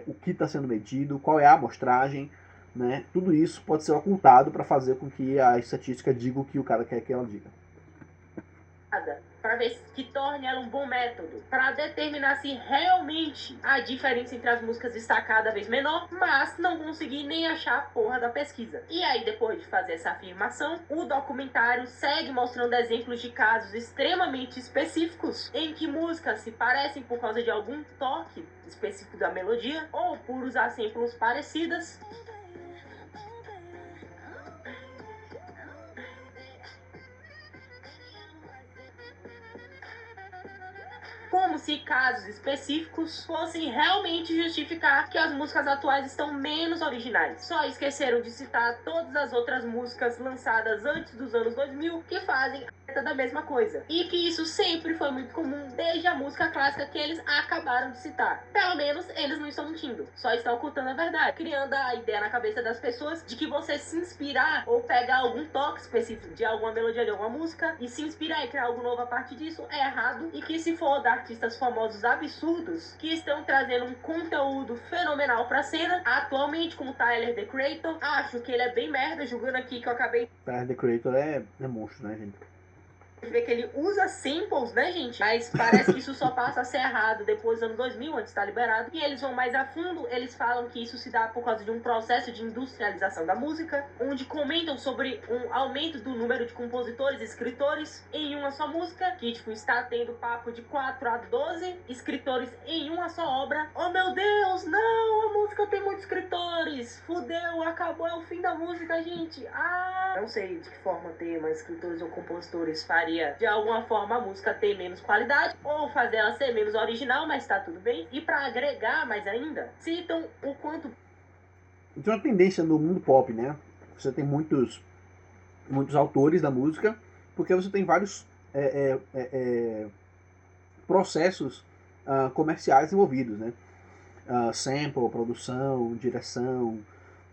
o que está sendo medido, qual é a amostragem, né? Tudo isso pode ser ocultado para fazer com que a estatística diga o que o cara quer que ela diga. Para ver que torne ela um bom método, para determinar se realmente a diferença entre as músicas está cada vez menor, mas não consegui nem achar a porra da pesquisa. E aí, depois de fazer essa afirmação, o documentário segue mostrando exemplos de casos extremamente específicos em que músicas se parecem por causa de algum toque específico da melodia ou por usar samples parecidas. Como se casos específicos fossem realmente justificar que as músicas atuais estão menos originais. Só esqueceram de citar todas as outras músicas lançadas antes dos anos 2000 que fazem da mesma coisa. E que isso sempre foi muito comum desde a música clássica que eles acabaram de citar. Pelo menos eles não estão mentindo, só estão ocultando a verdade, criando a ideia na cabeça das pessoas de que você se inspirar ou pegar algum toque específico de alguma melodia de alguma música e se inspirar e criar algo novo a partir disso é errado, e que se for da artistas famosos absurdos que estão trazendo um conteúdo fenomenal pra cena, atualmente como Tyler, The Creator, acho que ele é bem merda, julgando aqui que eu acabei... Tyler, The Creator é monstro, né, gente? Vê que ele usa samples, né, gente? Mas parece que isso só passa a ser errado depois dos anos 2000, antes de estar liberado. E eles vão mais a fundo, eles falam que isso se dá por causa de um processo de industrialização da música, onde comentam sobre um aumento do número de compositores e escritores em uma só música, que, tipo, está tendo papo de 4 a 12 escritores em uma só obra. Oh, meu Deus, não! A música tem muitos escritores! Fudeu, acabou, é o fim da música, gente! Não sei de que forma ter mais escritores ou compositores faria de alguma forma a música ter menos qualidade ou fazer ela ser menos original, mas tá tudo bem. E pra agregar mais ainda, citam o quanto... Tem uma tendência no mundo pop, né? Você tem muitos autores da música, porque você tem vários processos comerciais envolvidos, né? Sample, produção, direção,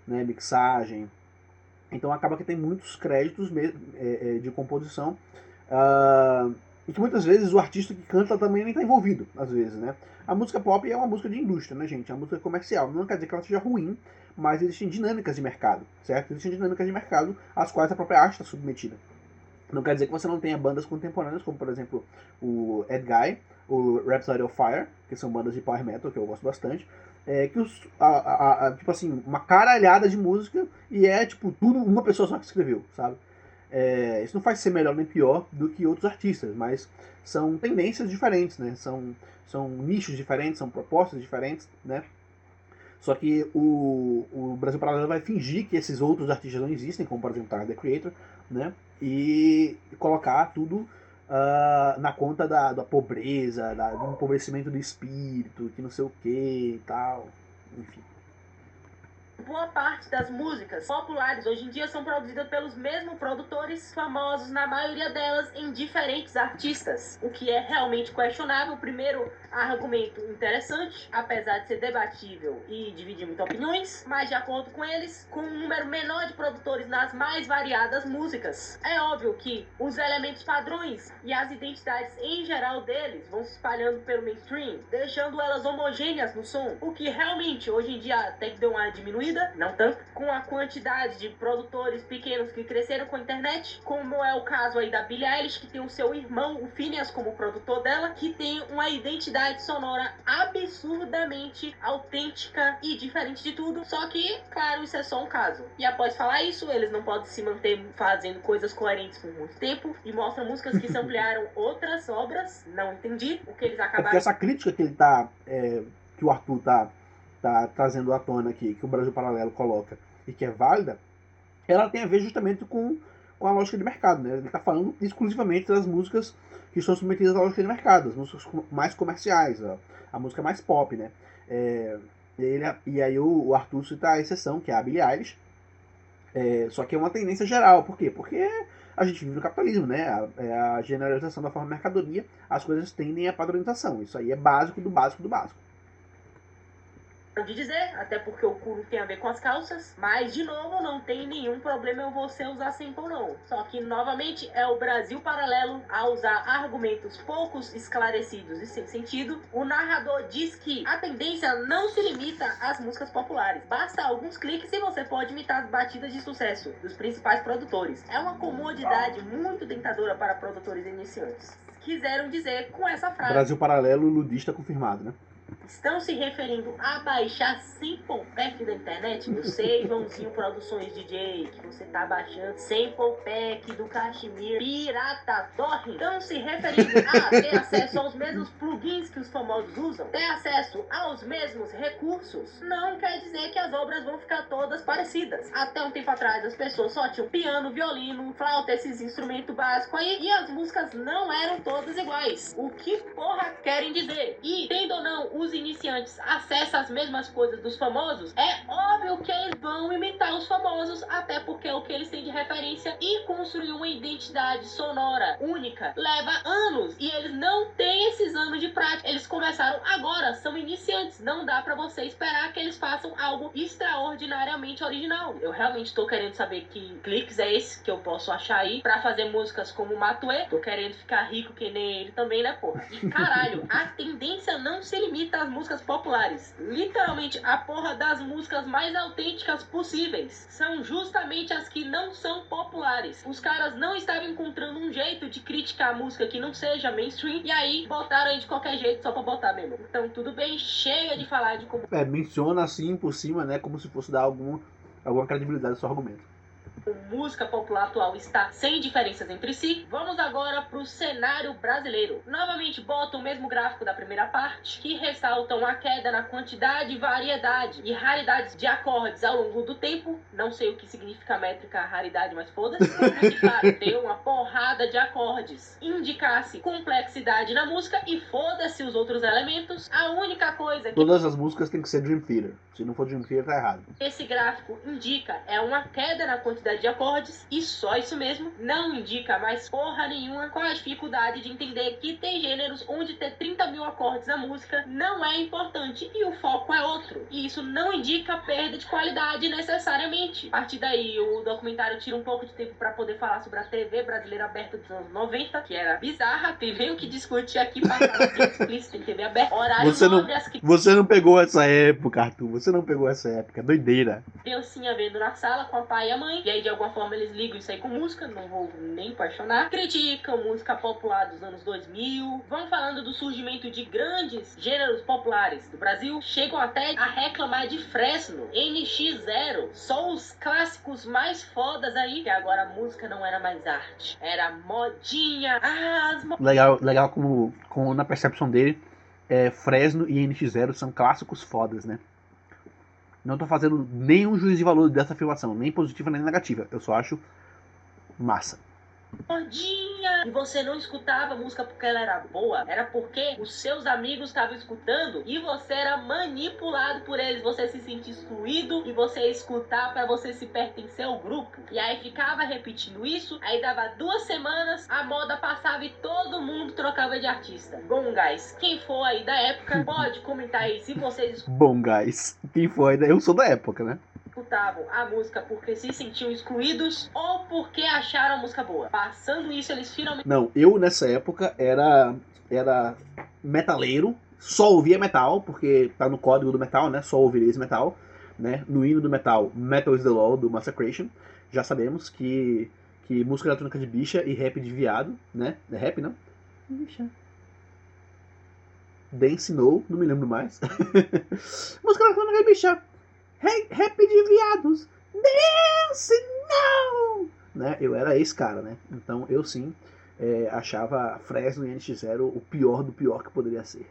né? Mixagem. Então acaba que tem muitos créditos de composição e que muitas vezes o artista que canta também nem está envolvido, às vezes, né? A música pop é uma música de indústria, né, gente? É uma música comercial. Não quer dizer que ela seja ruim, mas existem dinâmicas de mercado, certo? Existem dinâmicas de mercado às quais a própria arte está submetida. Não quer dizer que você não tenha bandas contemporâneas, como por exemplo o Ed Guy, o Rhapsody of Fire, que são bandas de power metal que eu gosto bastante, tipo assim, uma caralhada de música e tipo tudo uma pessoa só que escreveu, sabe? Isso não faz ser melhor nem pior do que outros artistas, mas são tendências diferentes, né? São nichos diferentes, são propostas diferentes, né? Só que o Brasil Paralelo vai fingir que esses outros artistas não existem, como por exemplo Tyler, The Creator, né? E colocar tudo na conta da pobreza, do empobrecimento do espírito, que não sei o que e tal, enfim. Boa parte das músicas populares hoje em dia são produzidas pelos mesmos produtores famosos, na maioria delas em diferentes artistas, o que é realmente questionável. Primeiro argumento interessante, apesar de ser debatível e dividir muitas opiniões, mas de acordo com eles, com um número menor de produtores nas mais variadas músicas. É óbvio que os elementos padrões e as identidades em geral deles vão se espalhando pelo mainstream, deixando elas homogêneas no som, o que realmente hoje em dia até que deu uma diminuída, evoluída, não tanto, com a quantidade de produtores pequenos que cresceram com a internet, como é o caso aí da Billie Eilish, que tem o seu irmão, o Phineas, como produtor dela, que tem uma identidade sonora absurdamente autêntica e diferente de tudo, só que, claro, isso é só um caso. E após falar isso, eles não podem se manter fazendo coisas coerentes por muito tempo, e mostram músicas que samplearam outras obras, não entendi o que eles acabaram... Porque essa crítica que ele que o Arthur tá trazendo à tona aqui, que o Brasil Paralelo coloca, e que é válida, ela tem a ver justamente com a lógica de mercado, né? Ele está falando exclusivamente das músicas que estão submetidas à lógica de mercado, as músicas mais comerciais, a música mais pop, né? E aí o Arthur cita a exceção, que é a Billie Eilish, só que é uma tendência geral. Por quê? Porque a gente vive no capitalismo, né? A generalização da forma de mercadoria, as coisas tendem à padronização. Isso aí é básico do básico do básico. De dizer, até porque o cu tem a ver com as calças, mas de novo não tem nenhum problema eu você usar sample não. Só que novamente é o Brasil Paralelo a usar argumentos poucos esclarecidos e sem sentido. O narrador diz que a tendência não se limita às músicas populares. Basta alguns cliques e você pode imitar as batidas de sucesso dos principais produtores. É uma comodidade muito tentadora para produtores iniciantes. Quiseram dizer com essa frase. Brasil Paralelo, ludista confirmado, né? Estão se referindo a baixar sample pack da internet? Eu sei, Joãozinho Produções DJ, que você tá baixando sample pack do Cachemir pirata torrent. Estão se referindo a ter acesso aos mesmos plugins que os famosos usam? Ter acesso aos mesmos recursos? Não quer dizer que as obras vão ficar todas parecidas. Até um tempo atrás as pessoas só tinham piano, violino, flauta, esses instrumentos básicos aí, e as músicas não eram todas iguais. O que porra querem dizer? E, tendo ou não, os iniciantes acessam as mesmas coisas dos famosos, é óbvio que eles vão imitar os famosos, até porque é o que eles têm de referência, e construir uma identidade sonora única leva anos, e eles não têm esses anos de prática. Eles começaram agora, são iniciantes, não dá pra você esperar que eles façam algo extraordinariamente original. Eu realmente tô querendo saber que cliques é esse que eu posso achar aí pra fazer músicas como Matuê. Tô querendo ficar rico que nem ele também, né, porra? E caralho, a tendência não se limita às músicas populares. Literalmente, a porra das músicas mais autênticas possíveis são justamente as que não são populares. Os caras não estavam encontrando um jeito de criticar a música que não seja mainstream, e aí botaram aí de qualquer jeito só pra botar mesmo. Então tudo bem, chega de falar de como... Menciona assim por cima, né, como se fosse dar alguma credibilidade ao seu argumento. Música popular atual está sem diferenças entre si. Vamos agora para o cenário brasileiro. Novamente bota o mesmo gráfico da primeira parte, que ressaltam a queda na quantidade, variedade e raridades de acordes ao longo do tempo. Não sei o que significa a métrica raridade, mas foda-se. Claro, tem uma porrada de acordes. Indicasse complexidade na música e foda-se os outros elementos. A única coisa que... Todas as músicas tem que ser Dream Theater. Se não for Dream Theater, tá errado. Esse gráfico indica é uma queda na quantidade de acordes, e só isso mesmo. Não indica mais porra nenhuma qual a dificuldade de entender que tem gêneros onde ter 30 mil acordes na música não é importante e o foco é outro. E isso não indica perda de qualidade necessariamente. A partir daí, o documentário tira um pouco de tempo para poder falar sobre a TV brasileira aberta dos anos 90, que era bizarra. Tem o que discutir aqui, passava assim explícito em TV aberta. Horário Você não pegou essa época, Arthur. Você não pegou essa época. Doideira. Criancinha vendo na sala com a pai e a mãe, e aí de alguma forma eles ligam isso aí com música, não vou nem questionar. Criticam música popular dos anos 2000, vão falando do surgimento de grandes gêneros populares do Brasil, chegam até a reclamar de Fresno, NX0, só os clássicos mais fodas aí, que agora a música não era mais arte, era modinha. Legal como na percepção dele, Fresno e NX0 são clássicos fodas, né? Não tô fazendo nenhum juízo de valor dessa afirmação, nem positiva nem negativa. Eu só acho massa. Modinha! E você não escutava a música porque ela era boa, era porque os seus amigos estavam escutando e você era manipulado por eles. Você se sentia excluído e você ia escutar pra você se pertencer ao grupo. E aí ficava repetindo isso, aí dava 2 semanas, a moda passava e todo mundo trocava de artista. Bom, guys, quem for aí da época, pode comentar aí se vocês... Bom, guys, quem for aí da... Eu sou da época, né? Escutavam a música porque se sentiam excluídos ou porque acharam a música boa. Passando isso, eles finalmente... Não, eu nessa época era metaleiro, só ouvia metal, porque tá no código do metal, né? Só ouviria esse metal. né, no hino do metal, Metal is the Law, do Massacration, já sabemos que música eletrônica de bicha e rap de viado, né? É rap, não? Bicha. Dance No, não me lembro mais. Música eletrônica de bicha. Hey, rap de viados. Dance No! Né? Eu era esse cara, né? Então eu sim achava Fresno e NX0 o pior do pior que poderia ser.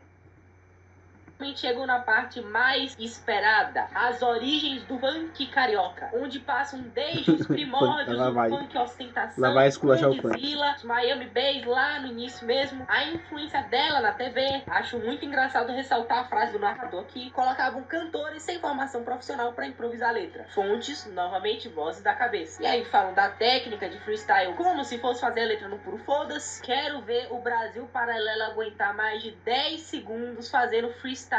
Chegam na parte mais esperada, as origens do funk carioca, onde passam desde os primórdios do funk ostentação, lá vai esculachar o funk. Vila, Miami Bass, lá no início mesmo, a influência dela na TV. Acho muito engraçado ressaltar a frase do narrador que colocavam cantores sem formação profissional para improvisar a letra. Fontes, novamente, vozes da cabeça. E aí falam da técnica de freestyle como se fosse fazer a letra no puro foda-se. Quero ver o Brasil Paralelo aguentar mais de 10 segundos fazendo freestyle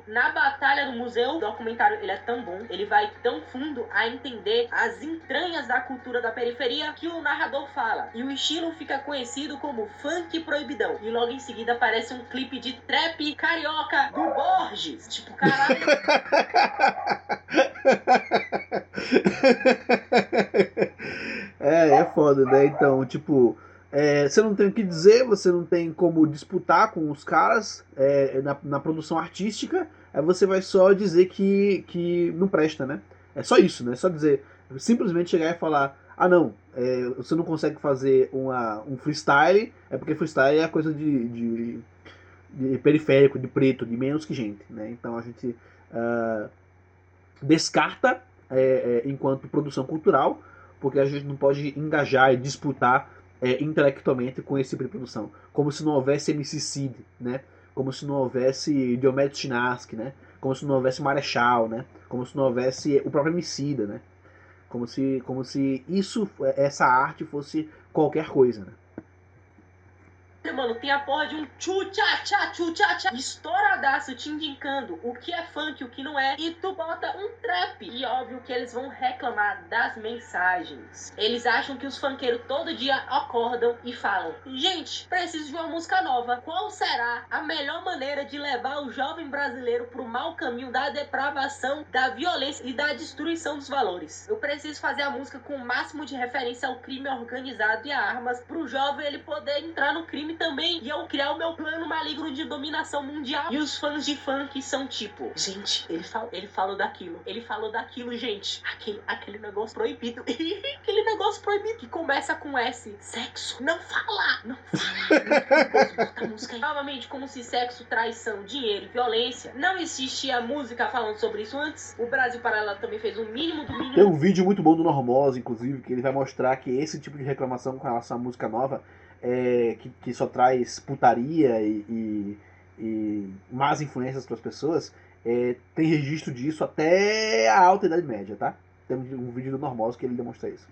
na Batalha do Museu. O documentário ele é tão bom, ele vai tão fundo a entender as entranhas da cultura da periferia que o narrador fala. E o estilo fica conhecido como funk proibidão. E logo em seguida aparece um clipe de trap carioca do Borges. Tipo, caralho. É foda, né? Então, tipo, você não tem o que dizer, você não tem como disputar com os caras na produção artística, aí você vai só dizer que não presta, né? É só isso, né? Só dizer, simplesmente chegar e falar, ah não, você não consegue fazer um freestyle, é porque freestyle é coisa de periférico, de preto, de menos que gente, né? Então a gente descarta enquanto produção cultural, porque a gente não pode engajar e disputar intelectualmente com esse tipo de produção. Como se não houvesse MC Cid, né? Como se não houvesse Diomedes Chinaski, né? Como se não houvesse Marechal, né? Como se não houvesse o próprio Emicida, né? Como se essa arte fosse qualquer coisa, né? Mano, tem a porra de um tchu-tchá-tchá, estouradaço te indicando o que é funk, o que não é, e tu bota um trap. E óbvio que eles vão reclamar das mensagens. Eles acham que os funkeiros todo dia acordam e falam: gente, preciso de uma música nova. Qual será a melhor maneira de levar o jovem brasileiro pro mau caminho da depravação, da violência e da destruição dos valores? Eu preciso fazer a música com o máximo de referência ao crime organizado e a armas, pro jovem ele poder entrar no crime também, e eu criar o meu plano maligno de dominação mundial. E os fãs de funk são tipo, gente, ele falou daquilo, gente, aquele negócio proibido. Aquele negócio proibido que começa com S, sexo, não fala. Bota a música aí. Novamente, como se sexo, traição, dinheiro e violência não existia música falando sobre isso antes. O Brasil Paralelo também fez o mínimo do mínimo. Tem um vídeo muito bom do Normose, inclusive, que ele vai mostrar que esse tipo de reclamação com relação à música nova que só traz putaria e más influências para as pessoas, tem registro disso até a Alta Idade Média, tá? Tem um vídeo do Normose que ele demonstra isso.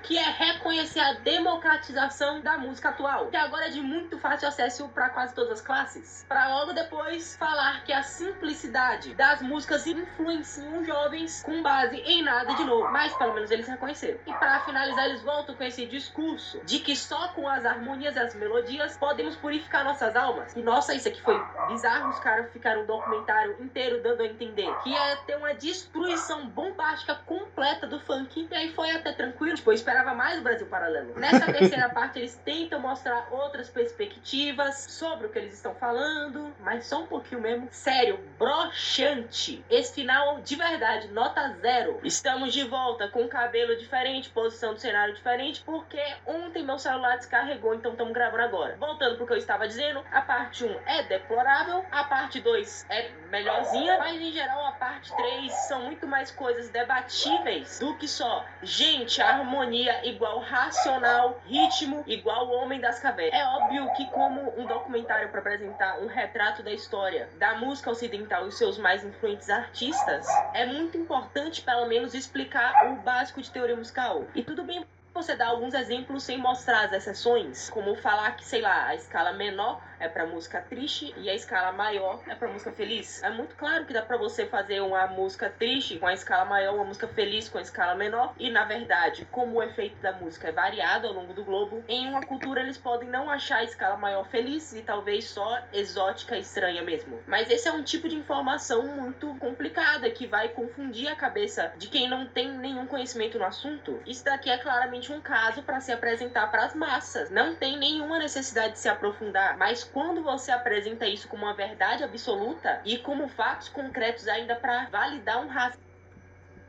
Que é reconhecer a democratização da música atual, que agora é de muito fácil acesso para quase todas as classes, para logo depois falar que a simplicidade das músicas influenciam jovens com base em nada de novo, mas pelo menos eles reconheceram. E para finalizar, eles voltam com esse discurso de que só com as harmonias e as melodias podemos purificar nossas almas. E nossa, isso aqui foi bizarro, os caras ficaram um documentário inteiro dando a entender que ia ter uma destruição bombástica completa do funk, e aí foi até tranquilo, tipo, eu esperava mais o Brasil Paralelo. Nessa terceira parte, eles tentam mostrar outras perspectivas sobre o que eles estão falando, mas só um pouquinho mesmo. Sério, broxante. Esse final, de verdade, nota 0. Estamos de volta com cabelo diferente, posição do cenário diferente, porque ontem meu celular descarregou, então estamos gravando agora. Voltando pro que eu estava dizendo, a parte 1 é deplorável, a parte 2 é melhorzinha, mas em geral a parte 3 são muito mais coisas debatíveis do que só, gente, a harmonia igual racional, ritmo igual o Homem das Cavernas. É óbvio que como um documentário para apresentar um retrato da história da música ocidental e os seus mais influentes artistas, é muito importante pelo menos explicar o básico de teoria musical. E tudo bem você dar alguns exemplos sem mostrar as exceções, como falar que, sei lá, a escala menor é pra música triste e a escala maior é pra música feliz. É muito claro que dá pra você fazer uma música triste com a escala maior, uma música feliz com a escala menor, e na verdade, como o efeito da música é variado ao longo do globo, em uma cultura eles podem não achar a escala maior feliz e talvez só exótica e estranha mesmo. Mas esse é um tipo de informação muito complicada que vai confundir a cabeça de quem não tem nenhum conhecimento no assunto. Isso daqui é claramente um caso para se apresentar para as massas. Não tem nenhuma necessidade de se aprofundar, mas quando você apresenta isso como uma verdade absoluta e como fatos concretos ainda para validar um racismo,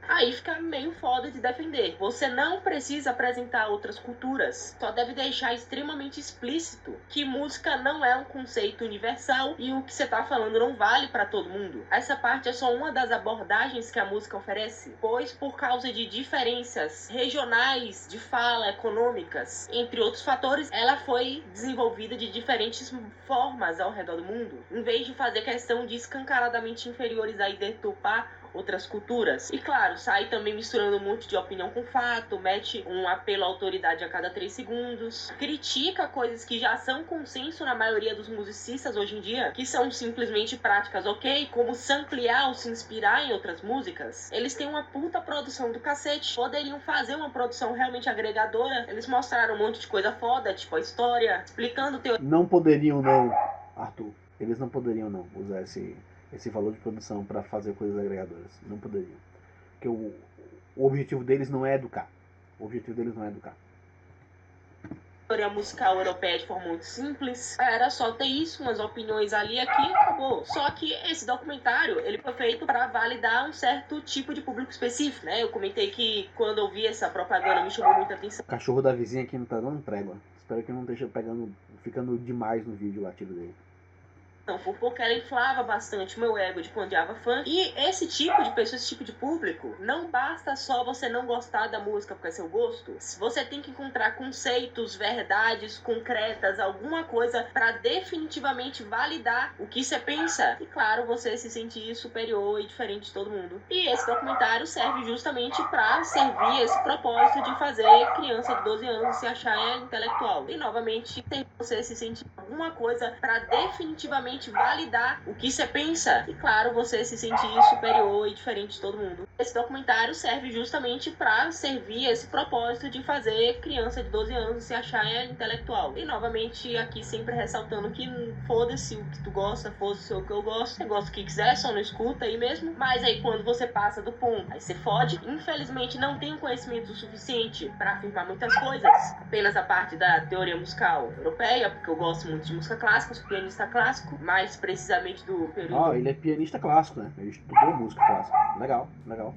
aí fica meio foda de defender. Você não precisa apresentar outras culturas. Só deve deixar extremamente explícito que música não é um conceito universal e o que você tá falando não vale pra todo mundo. Essa parte é só uma das abordagens que a música oferece, pois por causa de diferenças regionais, de fala, econômicas, entre outros fatores, ela foi desenvolvida de diferentes formas ao redor do mundo. Em vez de fazer questão de escancaradamente inferiorizar e deturpar outras culturas. E claro, sai também misturando um monte de opinião com fato, mete um apelo à autoridade a cada 3 segundos, critica coisas que já são consenso na maioria dos musicistas hoje em dia, que são simplesmente práticas ok, como samplear ou se inspirar em outras músicas. Eles têm uma puta produção do cacete, poderiam fazer uma produção realmente agregadora. Eles mostraram um monte de coisa foda, tipo a história, explicando teoria. Não poderiam não, Arthur. Eles não poderiam não usar esse valor de produção para fazer coisas agregadoras. Não poderiam. Porque o objetivo deles não é educar. O objetivo deles não é educar. Teoria musical europeia de forma muito simples. Era só ter isso, umas opiniões ali e aqui e acabou. Só que esse documentário, ele foi feito para validar um certo tipo de público específico, né? Eu comentei que quando eu vi essa propaganda me chamou muita atenção. O cachorro da vizinha aqui não tá dando trégua. Espero que não esteja ficando demais no vídeo o latido dele. Porque ela inflava bastante o meu ego de quando odiava fã. E esse tipo de pessoa, esse tipo de público, não basta só você não gostar da música porque é seu gosto. Você tem que encontrar conceitos, verdades concretas, alguma coisa pra definitivamente validar o que você pensa. E claro, você se sentir superior e diferente de todo mundo. E esse documentário serve justamente pra servir esse propósito de fazer criança de 12 anos se achar intelectual. E novamente, tem você se sentir alguma coisa pra definitivamente validar o que você pensa. E claro, você se sentir superior e diferente de todo mundo. Esse documentário serve justamente para servir esse propósito de fazer criança de 12 anos se achar intelectual. E novamente aqui sempre ressaltando que foda-se o que tu gosta, foda-se o que eu gosto. Você gosta do que quiser, só não escuta aí mesmo. Mas aí quando você passa do ponto, aí você fode. Infelizmente não tenho conhecimento suficiente para afirmar muitas coisas. Apenas a parte da teoria musical europeia, porque eu gosto muito de música clássica, sou pianista clássico. Mais precisamente do período... Ele é pianista clássico, né? Ele estudou música clássica. Legal.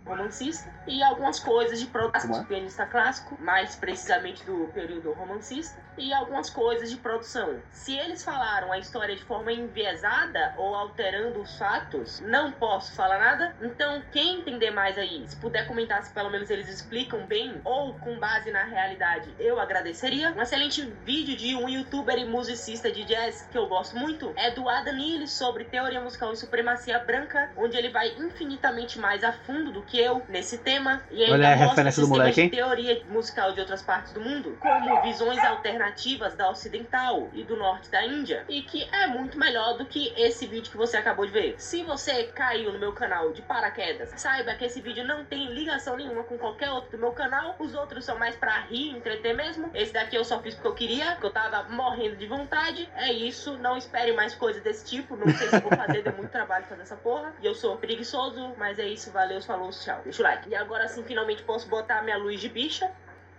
romancista, e algumas coisas de produção. Pianista clássico, mais precisamente do período romancista, e algumas coisas de produção. Se eles falaram a história de forma enviesada ou alterando os fatos, não posso falar nada. Então, quem entender mais aí, se puder comentar se pelo menos eles explicam bem ou com base na realidade, eu agradeceria. Um excelente vídeo de um youtuber e musicista de jazz que eu gosto muito é do Adam Neely sobre teoria musical e supremacia branca, onde ele vai infinitamente mais a fundo do que eu nesse tema, e ainda olha a mostra referência do moleque, hein? teoria musical de outras partes do mundo, como visões alternativas da ocidental e do norte da Índia, e que é muito melhor do que esse vídeo que você acabou de ver. Se você caiu no meu canal de paraquedas, saiba que esse vídeo não tem ligação nenhuma com qualquer outro do meu canal. Os outros são mais pra rir e entreter mesmo. Esse daqui eu só fiz porque eu queria, porque eu tava morrendo de vontade. É isso, não espere mais coisas desse tipo. Não sei se eu vou fazer, deu muito trabalho fazer essa porra. E eu sou preguiçoso, mas é isso, valeu, falou, tchau. Deixa o like. E agora sim, finalmente posso botar minha luz de bicha.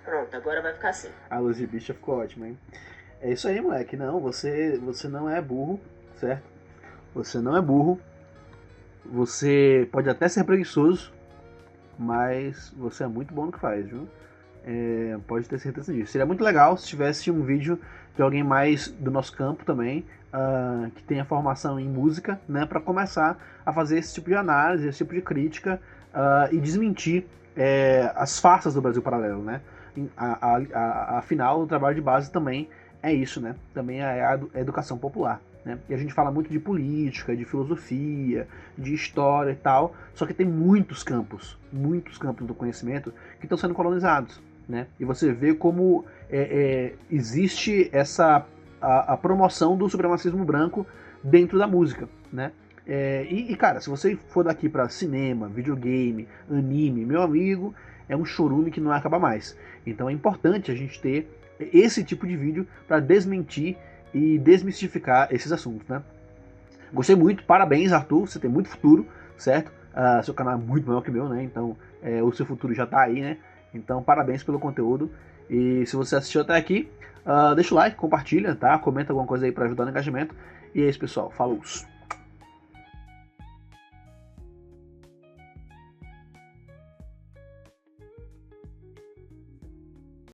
Pronto, agora vai ficar assim. A luz de bicha ficou ótima, hein? É isso aí, moleque. Não, você não é burro, certo? Você não é burro. Você pode até ser preguiçoso, mas você é muito bom no que faz, viu? Pode ter certeza disso. Seria muito legal se tivesse um vídeo de alguém mais do nosso campo também, que tenha formação em música, né, para começar a fazer esse tipo de análise, esse tipo de crítica e desmentir as farsas do Brasil Paralelo, né? Afinal, o trabalho de base também é isso, né? Também é a educação popular, né? E a gente fala muito de política, de filosofia, de história e tal, só que tem muitos campos do conhecimento que estão sendo colonizados, né? E você vê como existe essa a promoção do supremacismo branco dentro da música, né? Cara, se você for daqui para cinema, videogame, anime, meu amigo, é um chorume que não vai acabar mais. Então é importante a gente ter esse tipo de vídeo para desmentir e desmistificar esses assuntos, né? Gostei muito, parabéns, Arthur, você tem muito futuro, certo? Seu canal é muito maior que o meu, né? Então o seu futuro já tá aí, né? Então parabéns pelo conteúdo. E se você assistiu até aqui, deixa o like, compartilha, tá? Comenta alguma coisa aí para ajudar no engajamento. E é isso, pessoal. Falou!